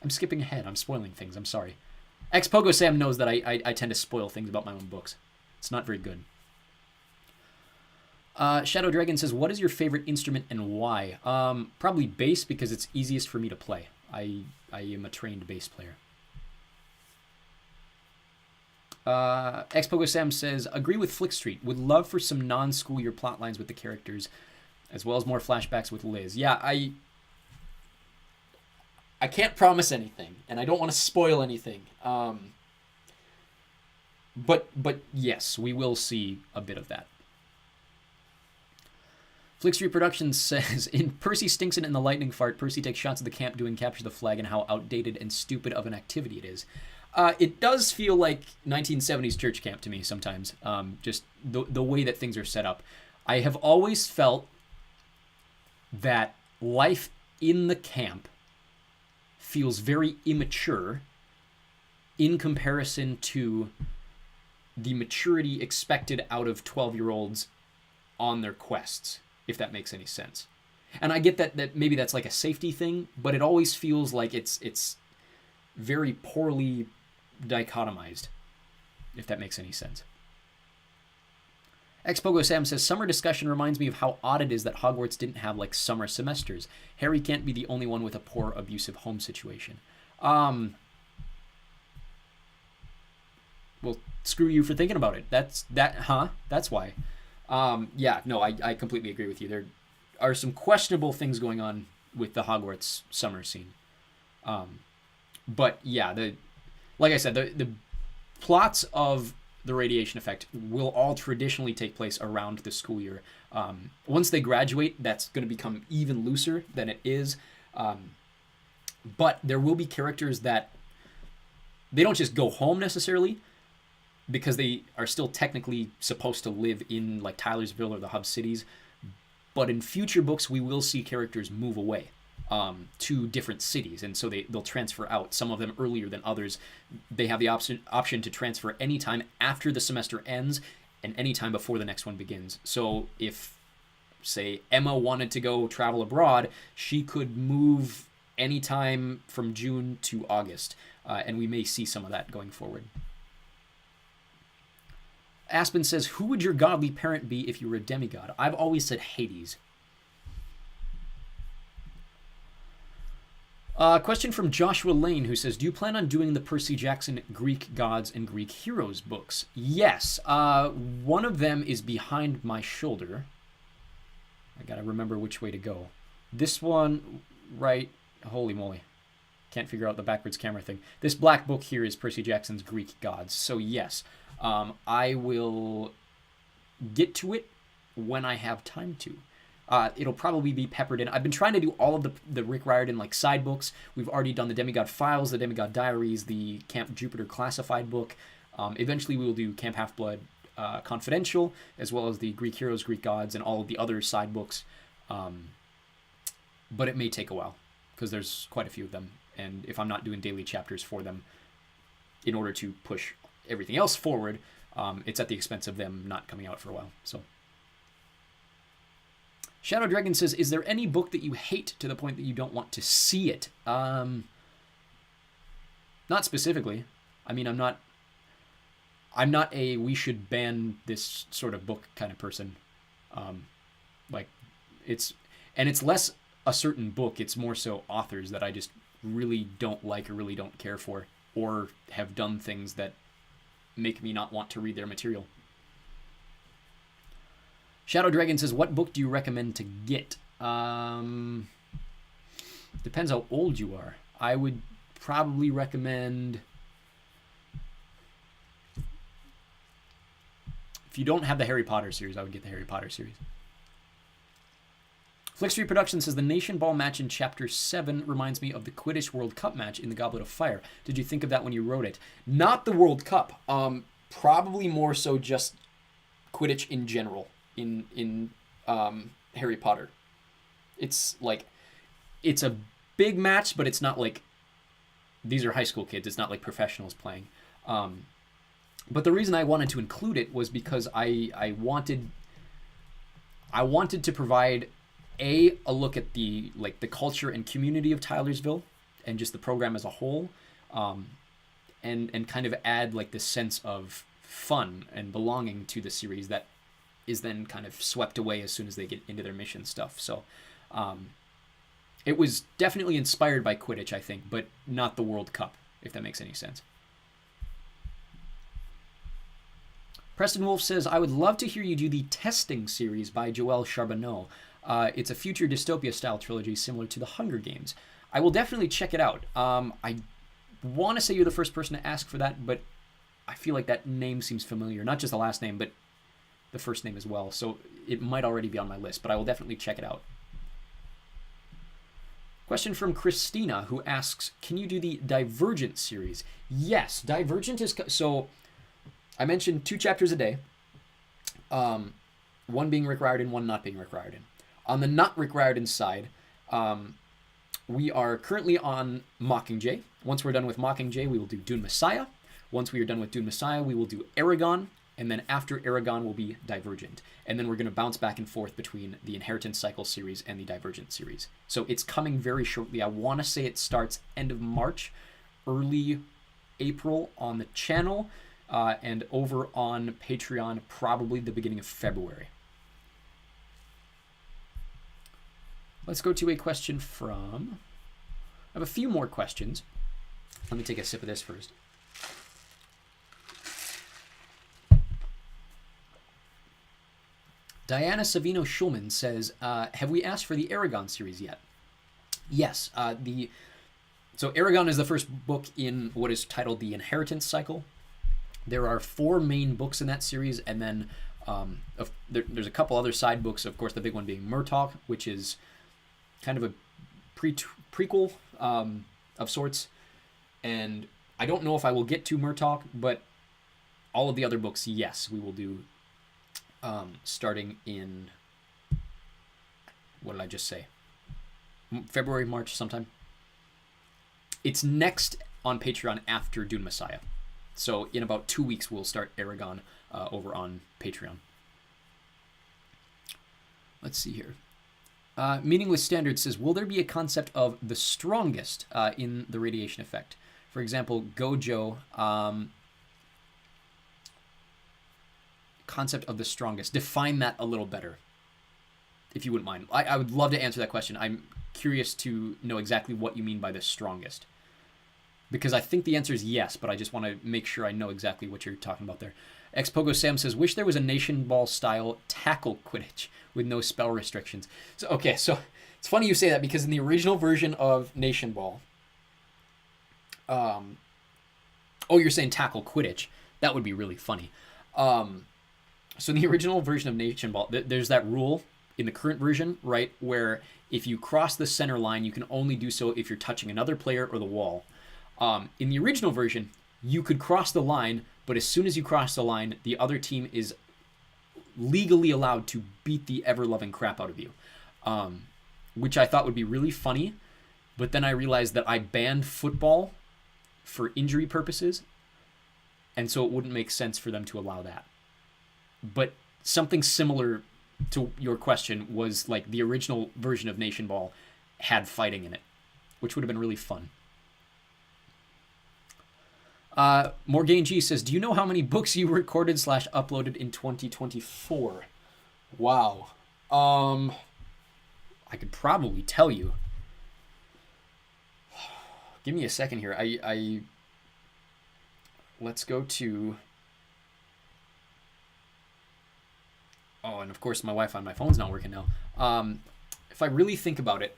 I'm skipping ahead. I'm spoiling things. I'm sorry. Pogo Sam knows that I tend to spoil things about my own books. It's not very good. Shadow Dragon says, what is your favorite instrument and why? Probably bass because it's easiest for me to play. I am a trained bass player. Pogo Sam says, agree with Flick Street. Would love for some non-school year plot lines with the characters, as well as more flashbacks with Liz. Yeah, I can't promise anything, and I don't want to spoil anything. But yes, we will see a bit of that. Flick Street Productions says, in Percy Stinkson and the Lightning Fart, Percy takes shots at the camp doing Capture the Flag and how outdated and stupid of an activity it is. It does feel like 1970s church camp to me sometimes, just the way that things are set up. I have always felt that life in the camp feels very immature in comparison to the maturity expected out of 12-year-olds on their quests, if that makes any sense. And I get that maybe that's like a safety thing, but it always feels like it's very poorly dichotomized, if that makes any sense. Pogo Sam says, summer discussion reminds me of how odd it is that Hogwarts didn't have like summer semesters. Harry can't be the only one with a poor, abusive home situation. Well, screw you for thinking about it. That's why. Yeah, no, I completely agree with you. There are some questionable things going on with the Hogwarts summer scene. But yeah, like I said, the plots of the radiation effect will all traditionally take place around the school year. Once they graduate, that's going to become even looser than it is. But there will be characters that they don't just go home necessarily because they are still technically supposed to live in like Tylersville or the hub cities. But in future books, we will see characters move away to different cities, and so they'll transfer out. Some of them earlier than others. They have the option to transfer anytime after the semester ends and anytime before the next one begins. So if, say, Emma wanted to go travel abroad, she could move anytime from June to August, and we may see some of that going forward. Aspen says, who would your godly parent be if you were a demigod? I've always said Hades. Question from Joshua Lane, who says, do you plan on doing the Percy Jackson Greek Gods and Greek Heroes books? Yes. One of them is behind my shoulder. I gotta remember which way to go. This one, right? Holy moly. Can't figure out the backwards camera thing. This black book here is Percy Jackson's Greek Gods. So yes, I will get to it when I have time to. It'll probably be peppered in. I've been trying to do all of the Rick Riordan like side books. We've already done the Demigod Files, the Demigod Diaries, the Camp Jupiter classified book. Eventually we will do Camp Half-Blood Confidential, as well as the Greek Heroes, Greek Gods, and all of the other side books. But it may take a while, because there's quite a few of them. And if I'm not doing daily chapters for them, in order to push everything else forward, it's at the expense of them not coming out for a while. So, Shadow Dragon says, is there any book that you hate to the point that you don't want to see it? Not specifically. I mean, I'm not a we should ban this sort of book kind of person. Like it's less a certain book. It's more so authors that I just really don't like or really don't care for, or have done things that make me not want to read their material. Shadow Dragon says, what book do you recommend to get? Depends how old you are. I would probably recommend, if you don't have the Harry Potter series, I would get the Harry Potter series. Flickstreet Productions says, the Nation Ball match in Chapter 7 reminds me of the Quidditch World Cup match in the Goblet of Fire. Did you think of that when you wrote it? Not the World Cup. Probably more so just Quidditch in general in Harry Potter. It's like, it's a big match, but it's not like, these are high school kids. It's not like professionals playing. But the reason I wanted to include it was because I wanted to provide a look at the culture and community of Tylersville and just the program as a whole, and kind of add like this sense of fun and belonging to the series that is then kind of swept away as soon as they get into their mission stuff. So it was definitely inspired by Quidditch, I think, but not the World Cup, if that makes any sense. Preston Wolf says, I would love to hear you do the Testing series by Joël Charbonneau. It's a future dystopia-style trilogy similar to The Hunger Games. I will definitely check it out. I want to say you're the first person to ask for that, but I feel like that name seems familiar. Not just the last name, but the first name as well. So it might already be on my list, but I will definitely check it out. Question from Christina, who asks, can you do the Divergent series? Yes, Divergent is... So I mentioned 2 chapters a day. One being Rick Riordan, one not being Rick Riordan. On the not Rick Riordan side, we are currently on Mockingjay. Once we're done with Mockingjay, we will do Dune Messiah. Once we are done with Dune Messiah, we will do Aragon. And then after Aragon will be Divergent. And then we're going to bounce back and forth between the Inheritance Cycle series and the Divergent series. So it's coming very shortly. I want to say it starts end of March, early April on the channel, and over on Patreon probably the beginning of February. Let's go to a question from... I have a few more questions. Let me take a sip of this first. Diana Savino Schulman says, have we asked for the Aragon series yet? Yes. So Aragon is the first book in what is titled the Inheritance Cycle. There are 4 main books in that series, and then there's a couple other side books. Of course, the big one being Murtaugh, which is kind of a prequel of sorts. And I don't know if I will get to Murtaugh, but all of the other books, yes, we will do. Starting in, what did I just say? February, March, sometime. It's next on Patreon after Dune Messiah. So in about 2 weeks, we'll start Aragon over on Patreon. Let's see here. Meaningless Standard says, will there be a concept of the strongest in the radiation effect? For example, Gojo... concept of the strongest. Define that a little better, if you wouldn't mind. I would love to answer that question. I'm curious to know exactly what you mean by the strongest, because I think the answer is yes, but I just want to make sure I know exactly what you're talking about there. Xpogo Sam says, wish there was a Nation Ball style tackle Quidditch with no spell restrictions. So okay, so it's funny you say that, because in the original version of Nation Ball, oh, you're saying tackle Quidditch. That would be really funny. So in the original version of Nation Ball, there's that rule in the current version, right, where if you cross the center line, you can only do so if you're touching another player or the wall. In the original version, you could cross the line, but as soon as you cross the line, the other team is legally allowed to beat the ever-loving crap out of you, which I thought would be really funny. But then I realized that I banned football for injury purposes, and so it wouldn't make sense for them to allow that. But something similar to your question was like the original version of Nation Ball had fighting in it, which would have been really fun. Morgan G says, do you know how many books you recorded / uploaded in 2024? Wow. I could probably tell you. Give me a second here. Let's go to... Oh, and of course my Wi-Fi on my phone's not working now. If I really think about it,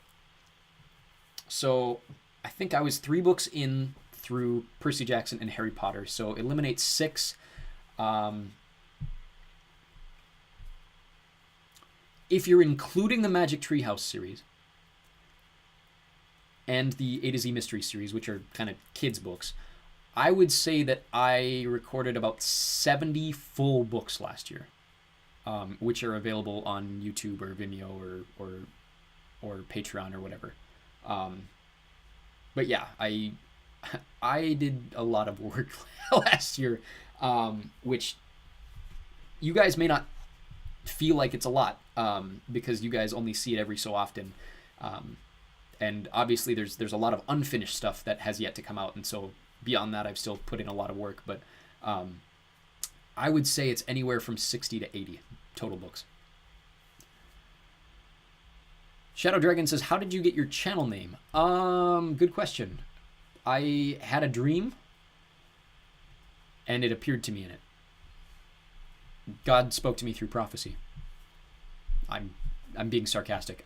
so I think I was 3 books in through Percy Jackson and Harry Potter, so eliminate 6. If you're including the Magic Treehouse series and the A to Z Mystery series, which are kind of kids' books, I would say that I recorded about 70 full books last year, which are available on YouTube or Vimeo or Patreon or whatever. But yeah, I did a lot of work last year, which you guys may not feel like it's a lot, because you guys only see it every so often. And obviously there's a lot of unfinished stuff that has yet to come out. And so beyond that, I've still put in a lot of work, but I would say it's anywhere from 60 to 80 total books. Shadow Dragon says, how did you get your channel name? Good question. I had a dream and it appeared to me in it. God spoke to me through prophecy. I'm being sarcastic.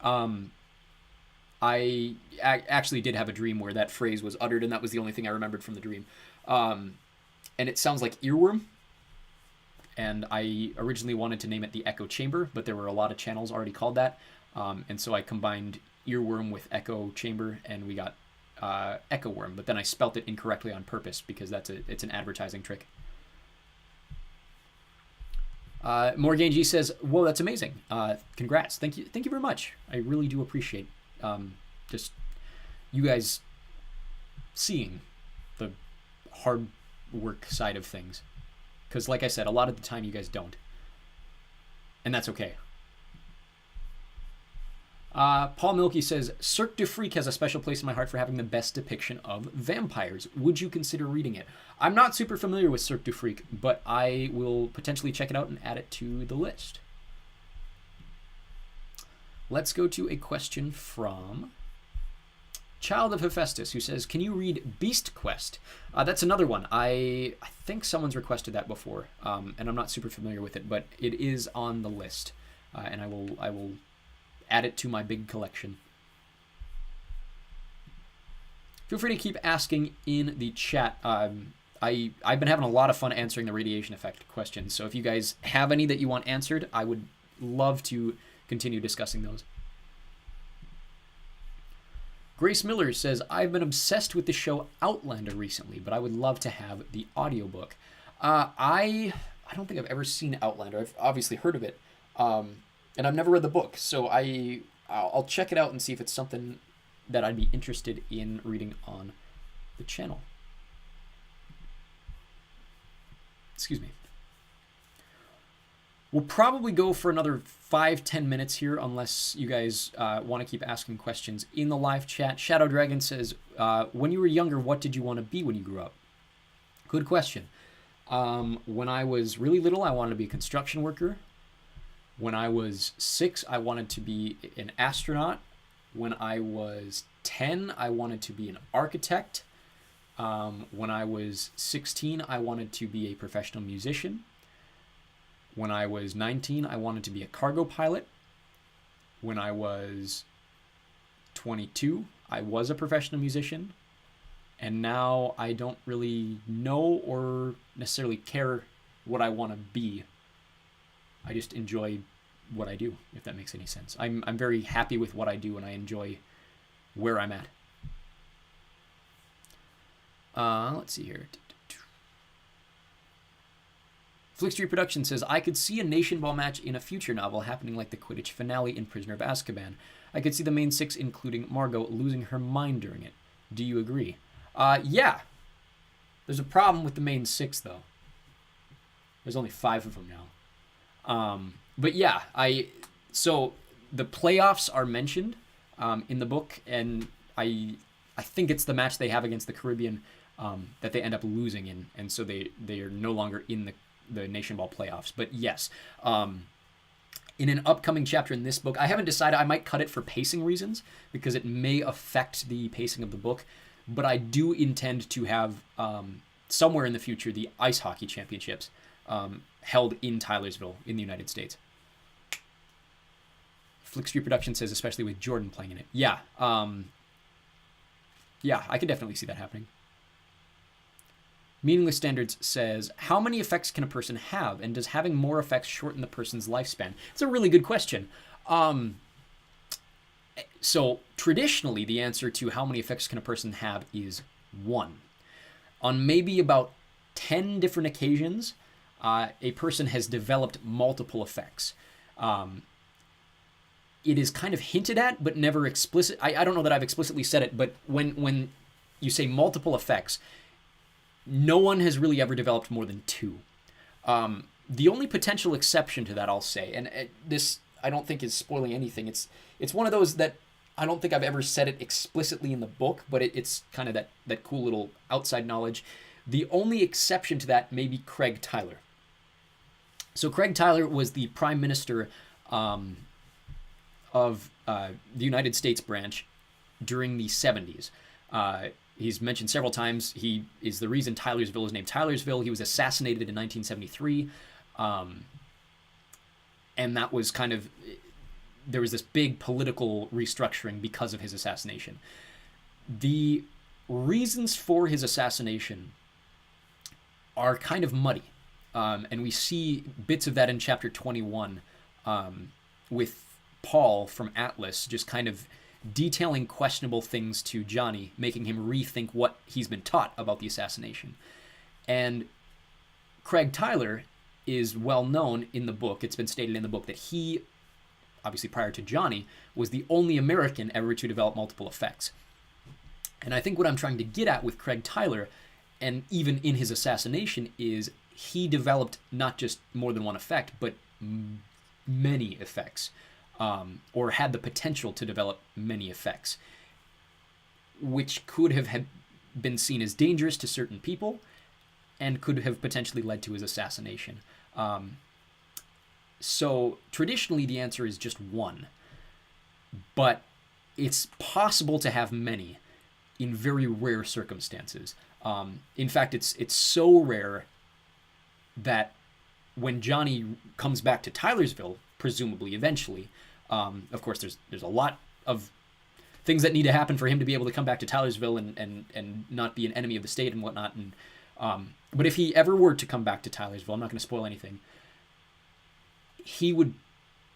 I actually did have a dream where that phrase was uttered, and that was the only thing I remembered from the dream. And it sounds like earworm. And I originally wanted to name it the Echo Chamber, but there were a lot of channels already called that. And so I combined earworm with Echo Chamber, and we got Echo Worm. But then I spelt it incorrectly on purpose because it's an advertising trick. Morgan G says, whoa, that's amazing. Congrats. Thank you very much. I really do appreciate just you guys seeing the hard work side of things. Because like I said, a lot of the time you guys don't. And that's okay. Paul Milky says, Cirque du Freak has a special place in my heart for having the best depiction of vampires. Would you consider reading it? I'm not super familiar with Cirque du Freak, but I will potentially check it out and add it to the list. Let's go to a question from Child of Hephaestus, who says, can you read Beast Quest? That's another one. I think someone's requested that before, and I'm not super familiar with it, but it is on the list, and I will add it to my big collection. Feel free to keep asking in the chat. I've been having a lot of fun answering the radiation effect questions, so if you guys have any that you want answered, I would love to continue discussing those. Grace Miller says, I've been obsessed with the show Outlander recently, but I would love to have the audiobook. I don't think I've ever seen Outlander. I've obviously heard of it, and I've never read the book, so I'll check it out and see if it's something that I'd be interested in reading on the channel. Excuse me. We'll probably go for another 5-10 minutes here, unless you guys want to keep asking questions in the live chat. Shadow Dragon says, when you were younger, what did you want to be when you grew up? Good question. When I was really little, I wanted to be a construction worker. When I was 6, I wanted to be an astronaut. When I was 10, I wanted to be an architect. When I was 16, I wanted to be a professional musician. When I was 19, I wanted to be a cargo pilot. When I was 22, I was a professional musician. And now I don't really know or necessarily care what I want to be. I just enjoy what I do, if that makes any sense. I'm very happy with what I do, and I enjoy where I'm at. Let's see here. Flick Street Production says, I could see a Nation Ball match in a future novel happening like the Quidditch finale in Prisoner of Azkaban. I could see the main 6, including Margot, losing her mind during it. Do you agree? Yeah. There's a problem with the main 6, though. There's only 5 of them now. But yeah, so the playoffs are mentioned in the book, and I think it's the match they have against the Caribbean. that they end up losing in, and so they are no longer in the Nation Ball playoffs. But yes, in an upcoming chapter in this book, I haven't decided. I might cut it for pacing reasons because it may affect the pacing of the book. But I do intend to have somewhere in the future the ice hockey championships held in Tylersville in the United States. Flick Street Production says, especially with Jordan playing in it. Yeah. Yeah, I can definitely see that happening. Meaningless Standards says, how many effects can a person have, and does having more effects shorten the person's lifespan? It's a really good question. So traditionally, the answer to how many effects can a person have is 1. On maybe about 10 different occasions, a person has developed multiple effects. It is kind of hinted at, but never explicit. I don't know that I've explicitly said it, but when you say multiple effects, no one has really ever developed more than 2. The only potential exception to that, I'll say, and this I don't think is spoiling anything. It's one of those that I don't think I've ever said it explicitly in the book, but it's kind of that cool little outside knowledge. The only exception to that may be Craig Tyler. So Craig Tyler was the Prime Minister of the United States branch during the 70s. He's mentioned several times. He is the reason Tylersville is named Tylersville. He was assassinated in 1973. And that was kind of, there was this big political restructuring because of his assassination. The reasons for his assassination are kind of muddy. And we see bits of that in chapter 21 with Paul from Atlas just kind of detailing questionable things to Johnny, making him rethink what he's been taught about the assassination. And Craig Tyler is well known in the book. It's been stated in the book that he, obviously prior to Johnny, was the only American ever to develop multiple effects. And I think what I'm trying to get at with Craig Tyler, and even in his assassination, is he developed not just more than one effect, but many effects. Or had the potential to develop many effects, which could have been seen as dangerous to certain people and could have potentially led to his assassination. So traditionally the answer is just 1, but it's possible to have many in very rare circumstances. In fact, it's so rare that when Johnny comes back to Tylersville, presumably eventually, of course, there's a lot of things that need to happen for him to be able to come back to Tylersville and not be an enemy of the state and whatnot. And but if he ever were to come back to Tylersville, I'm not going to spoil anything, he would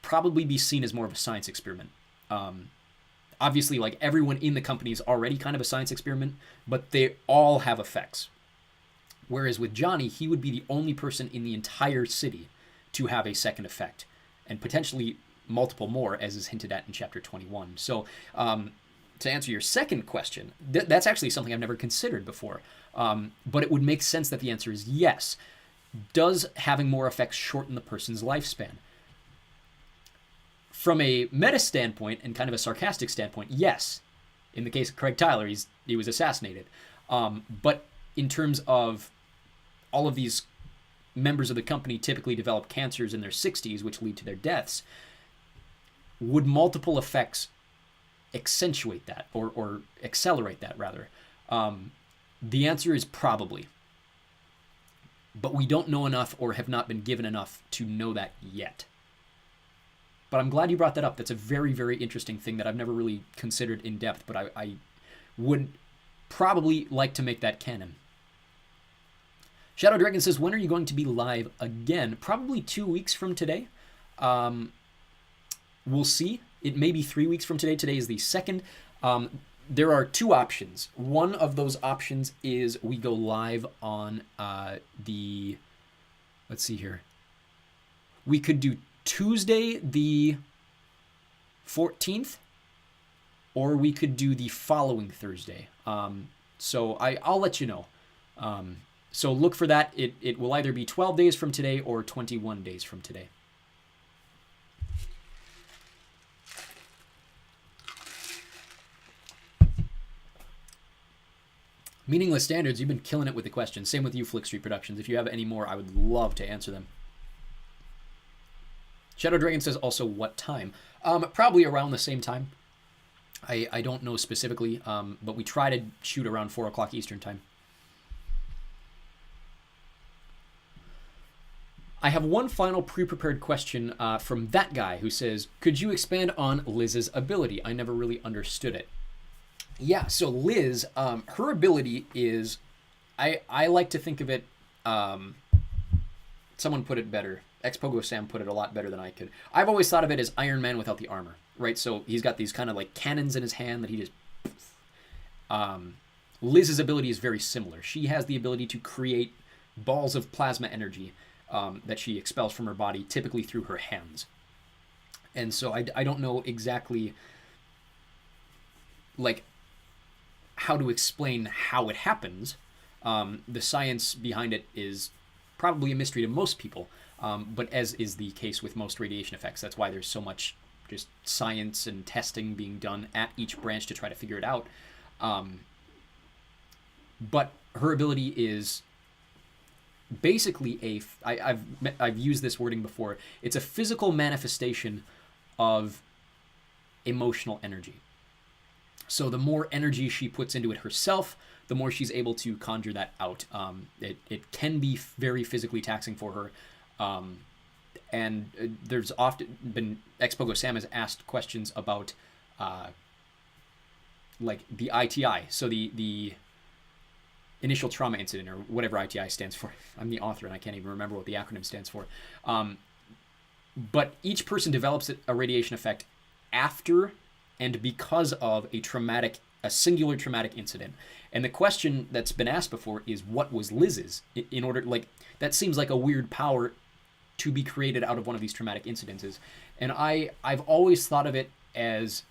probably be seen as more of a science experiment. Obviously, like, everyone in the company is already kind of a science experiment, but they all have effects. Whereas with Johnny, he would be the only person in the entire city to have a second effect, and potentially multiple more, as is hinted at in chapter 21. So to answer your second question, that's actually something I've never considered before, but it would make sense that the answer is yes. Does having more effects shorten the person's lifespan? From a meta standpoint and kind of a sarcastic standpoint, yes. In the case of Craig Tyler, he was assassinated. But in terms of all of these members of the company typically develop cancers in their 60s, which lead to their deaths, would multiple effects accentuate that or accelerate that, rather? The answer is probably. But we don't know enough or have not been given enough to know that yet. But I'm glad you brought that up. That's a very, very interesting thing that I've never really considered in depth, but I would probably like to make that canon. Shadow Dragon says, when are you going to be live again? Probably 2 weeks from today. We'll see. It may be 3 weeks from today. Today is the 2nd. There are 2 options. One of those options is we go live on let's see here. We could do Tuesday the 14th, or we could do the following Thursday. So I'll let you know. So look for that. It will either be 12 days from today or 21 days from today. Meaningless Standards, you've been killing it with the questions. Same with you, Flick Street Productions. If you have any more, I would love to answer them. Shadow Dragon says also what time? Probably around the same time. I don't know specifically, but we try to shoot around 4 o'clock Eastern time. I have one final pre-prepared question from that guy who says, could you expand on Liz's ability? I never really understood it. Yeah, so Liz, her ability is, I like to think of it, someone put it better. Xpogo Sam put it a lot better than I could. I've always thought of it as Iron Man without the armor, right? So he's got these kind of like cannons in his hand that he just... Liz's ability is very similar. She has the ability to create balls of plasma energy that she expels from her body, typically through her hands. And so I don't know exactly like how to explain how it happens. The science behind it is probably a mystery to most people, but as is the case with most radiation effects, that's why there's so much just science and testing being done at each branch to try to figure it out. But her ability is basically I've used this wording before. It's a physical manifestation of emotional energy. So the more energy she puts into it herself, the more she's able to conjure that out. It can be very physically taxing for her. And there's often been, Xpogo Sam has asked questions about like the ITI. So the initial trauma incident, or whatever ITI stands for. I'm the author and I can't even remember what the acronym stands for. But each person develops a radiation effect after and because of a singular traumatic incident. And the question that's been asked before is, what was Liz's? In order, like, that seems like a weird power to be created out of one of these traumatic incidences. And I've always thought of it as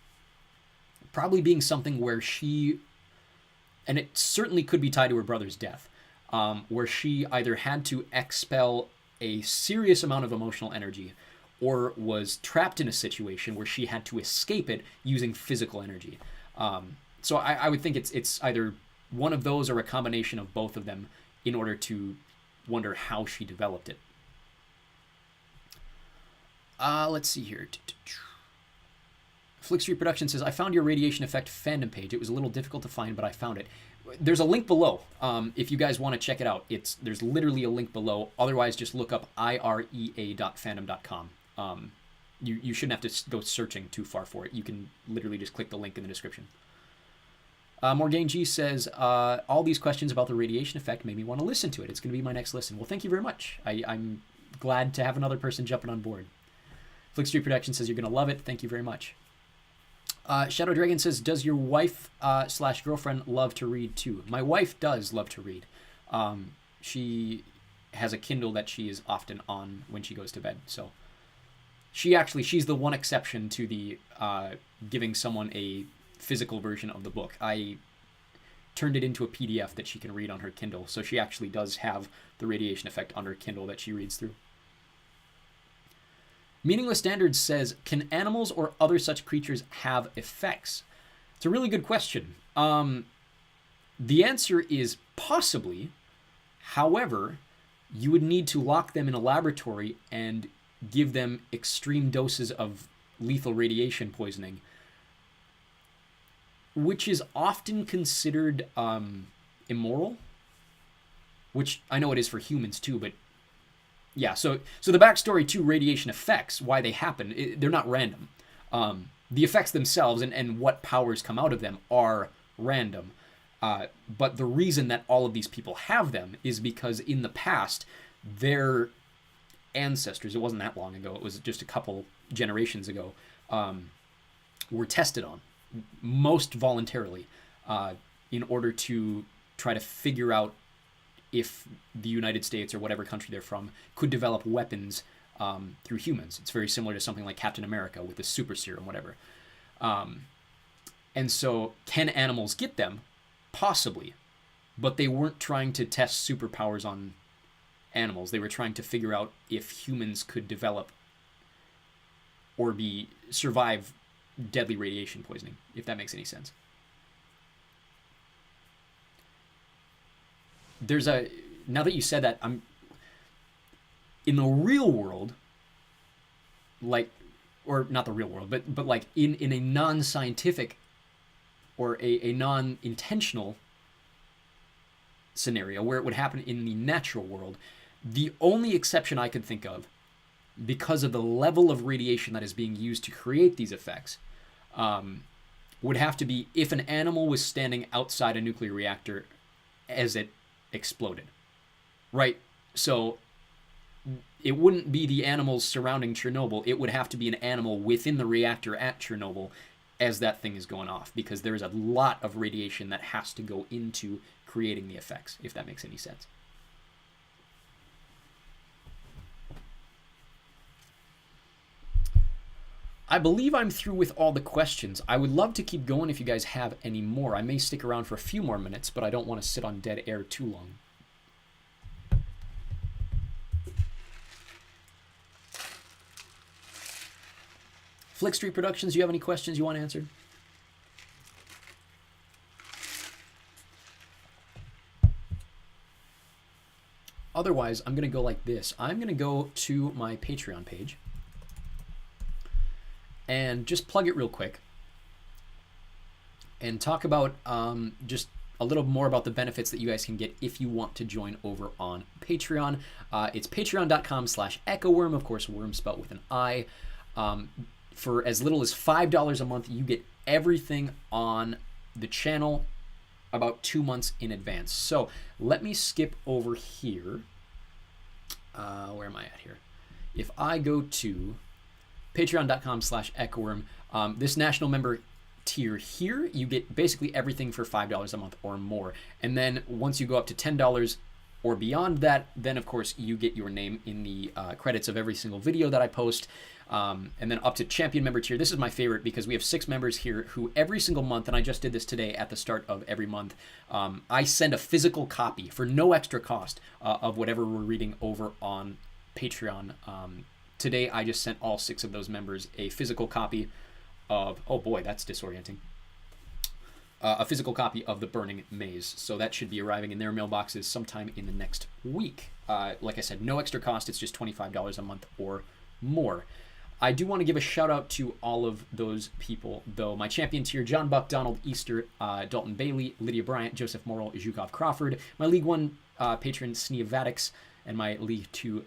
probably being something where she, and it certainly could be tied to her brother's death, where she either had to expel a serious amount of emotional energy or was trapped in a situation where she had to escape it using physical energy. So I would think it's either one of those or a combination of both of them in order to wonder how she developed it. Let's see here. Flick Street Production says, I found your radiation effect fandom page. It was a little difficult to find, but I found it. There's a link below if you guys want to check it out. There's literally a link below. Otherwise, just look up irea.fandom.com. You shouldn't have to go searching too far for it. You can literally just click the link in the description. Morgan G says, all these questions about the radiation effect made me want to listen to it. It's going to be my next listen. Well, thank you very much. I'm glad to have another person jumping on board. Flick Street Production says, you're going to love it. Thank you very much. Shadow Dragon says, does your wife / girlfriend love to read too? My wife does love to read. She has a Kindle that she is often on when she goes to bed. So she's the one exception to the giving someone a physical version of the book. I turned it into a PDF that she can read on her Kindle. So she actually does have the radiation effect on her Kindle that she reads through. Meaningless Standards says, can animals or other such creatures have effects? It's a really good question. The answer is possibly. However, you would need to lock them in a laboratory and give them extreme doses of lethal radiation poisoning, which is often considered immoral, which I know it is for humans too, but yeah, so the backstory to radiation effects, why they happen, they're not random. The effects themselves and what powers come out of them are random. But the reason that all of these people have them is because in the past, their ancestors, it wasn't that long ago, it was just a couple generations ago, were tested on, most voluntarily, in order to try to figure out if the United States or whatever country they're from could develop weapons through humans. It's very similar to something like Captain America with the super serum, whatever. And so can animals get them? Possibly. But they weren't trying to test superpowers on animals. They were trying to figure out if humans could develop or survive deadly radiation poisoning, if that makes any sense. now that you said that, in the real world, like, or not the real world, but like in a non-scientific or a non-intentional scenario where it would happen in the natural world, the only exception I could think of, because of the level of radiation that is being used to create these effects, would have to be if an animal was standing outside a nuclear reactor as it exploded, right? So it wouldn't be the animals surrounding Chernobyl. It would have to be an animal within the reactor at Chernobyl as that thing is going off, because there is a lot of radiation that has to go into creating the effects, if that makes any sense. I believe I'm through with all the questions. I would love to keep going if you guys have any more. I may stick around for a few more minutes, but I don't want to sit on dead air too long. Flick Street Productions, do you have any questions you want answered? Otherwise, I'm going to go like this. I'm going to go to my Patreon page and just plug it real quick and talk about just a little more about the benefits that you guys can get if you want to join over on Patreon. It's patreon.com/EchoWirm, of course, worm spelled with an I. For as little as $5 a month, you get everything on the channel about 2 months in advance. So let me skip over here. Where am I at here? If I go to patreon.com/EchoWirm, this national member tier here, you get basically everything for $5 a month or more. And then once you go up to $10 or beyond that, then of course you get your name in the credits of every single video that I post. And then up to champion member tier. This is my favorite because we have 6 members here who every single month, and I just did this today at the start of every month, I send a physical copy for no extra cost of whatever we're reading over on Patreon. Today I just sent all 6 of those members a physical copy of, oh boy, that's disorienting. A physical copy of The Burning Maze. So that should be arriving in their mailboxes sometime in the next week. Like I said, no extra cost. It's just $25 a month or more. I do want to give a shout out to all of those people, though. My champion tier: John Buck, Donald Easter, Dalton Bailey, Lydia Bryant, Joseph Morrill, Zhukov Crawford. My League 1 patron, Sneavatics, and my League 2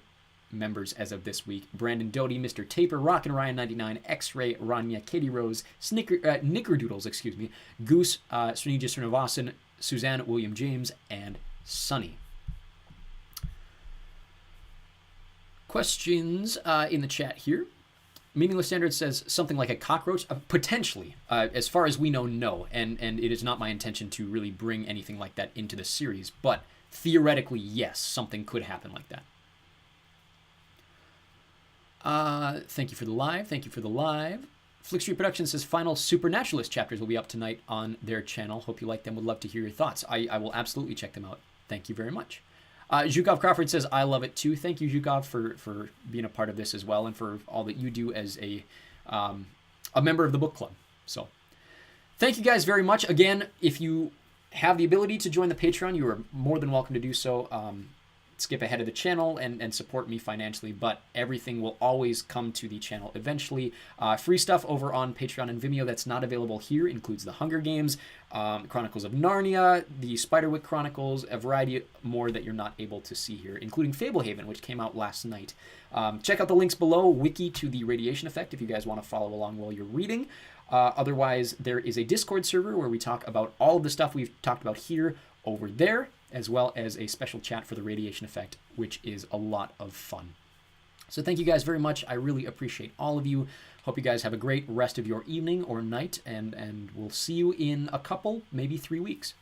members as of this week: Brandon Doty, Mr. Taper, Rockin' Ryan 99, X-Ray, Rania, Katie Rose, Nickerdoodles, Goose, Srinija Srinivasan, Suzanne, William James, and Sunny. Questions in the chat here. Meaningless Standard says something like a cockroach. Potentially. As far as we know, no. And it is not my intention to really bring anything like that into the series. But theoretically, yes, something could happen like that. Thank you for the live. Thank you for the live. Flick Street Productions says final Supernaturalist chapters will be up tonight on their channel. Hope you like them. Would love to hear your thoughts. I will absolutely check them out. Thank you very much. Zhukov Crawford says, I love it too. Thank you, Zhukov, for being a part of this as well, and for all that you do as a member of the book club. So thank you guys very much. Again, if you have the ability to join the Patreon, you are more than welcome to do so. Skip ahead of the channel and support me financially, but everything will always come to the channel eventually. Free stuff over on Patreon and Vimeo that's not available here includes the Hunger Games, Chronicles of Narnia, the Spiderwick Chronicles, a variety more that you're not able to see here, including Fablehaven, which came out last night. Check out the links below, wiki to the radiation effect if you guys want to follow along while you're reading. Otherwise, there is a Discord server where we talk about all of the stuff we've talked about here over there, as well as a special chat for the radiation effect, which is a lot of fun. So thank you guys very much. I really appreciate all of you. Hope you guys have a great rest of your evening or night, and we'll see you in a couple, maybe 3 weeks.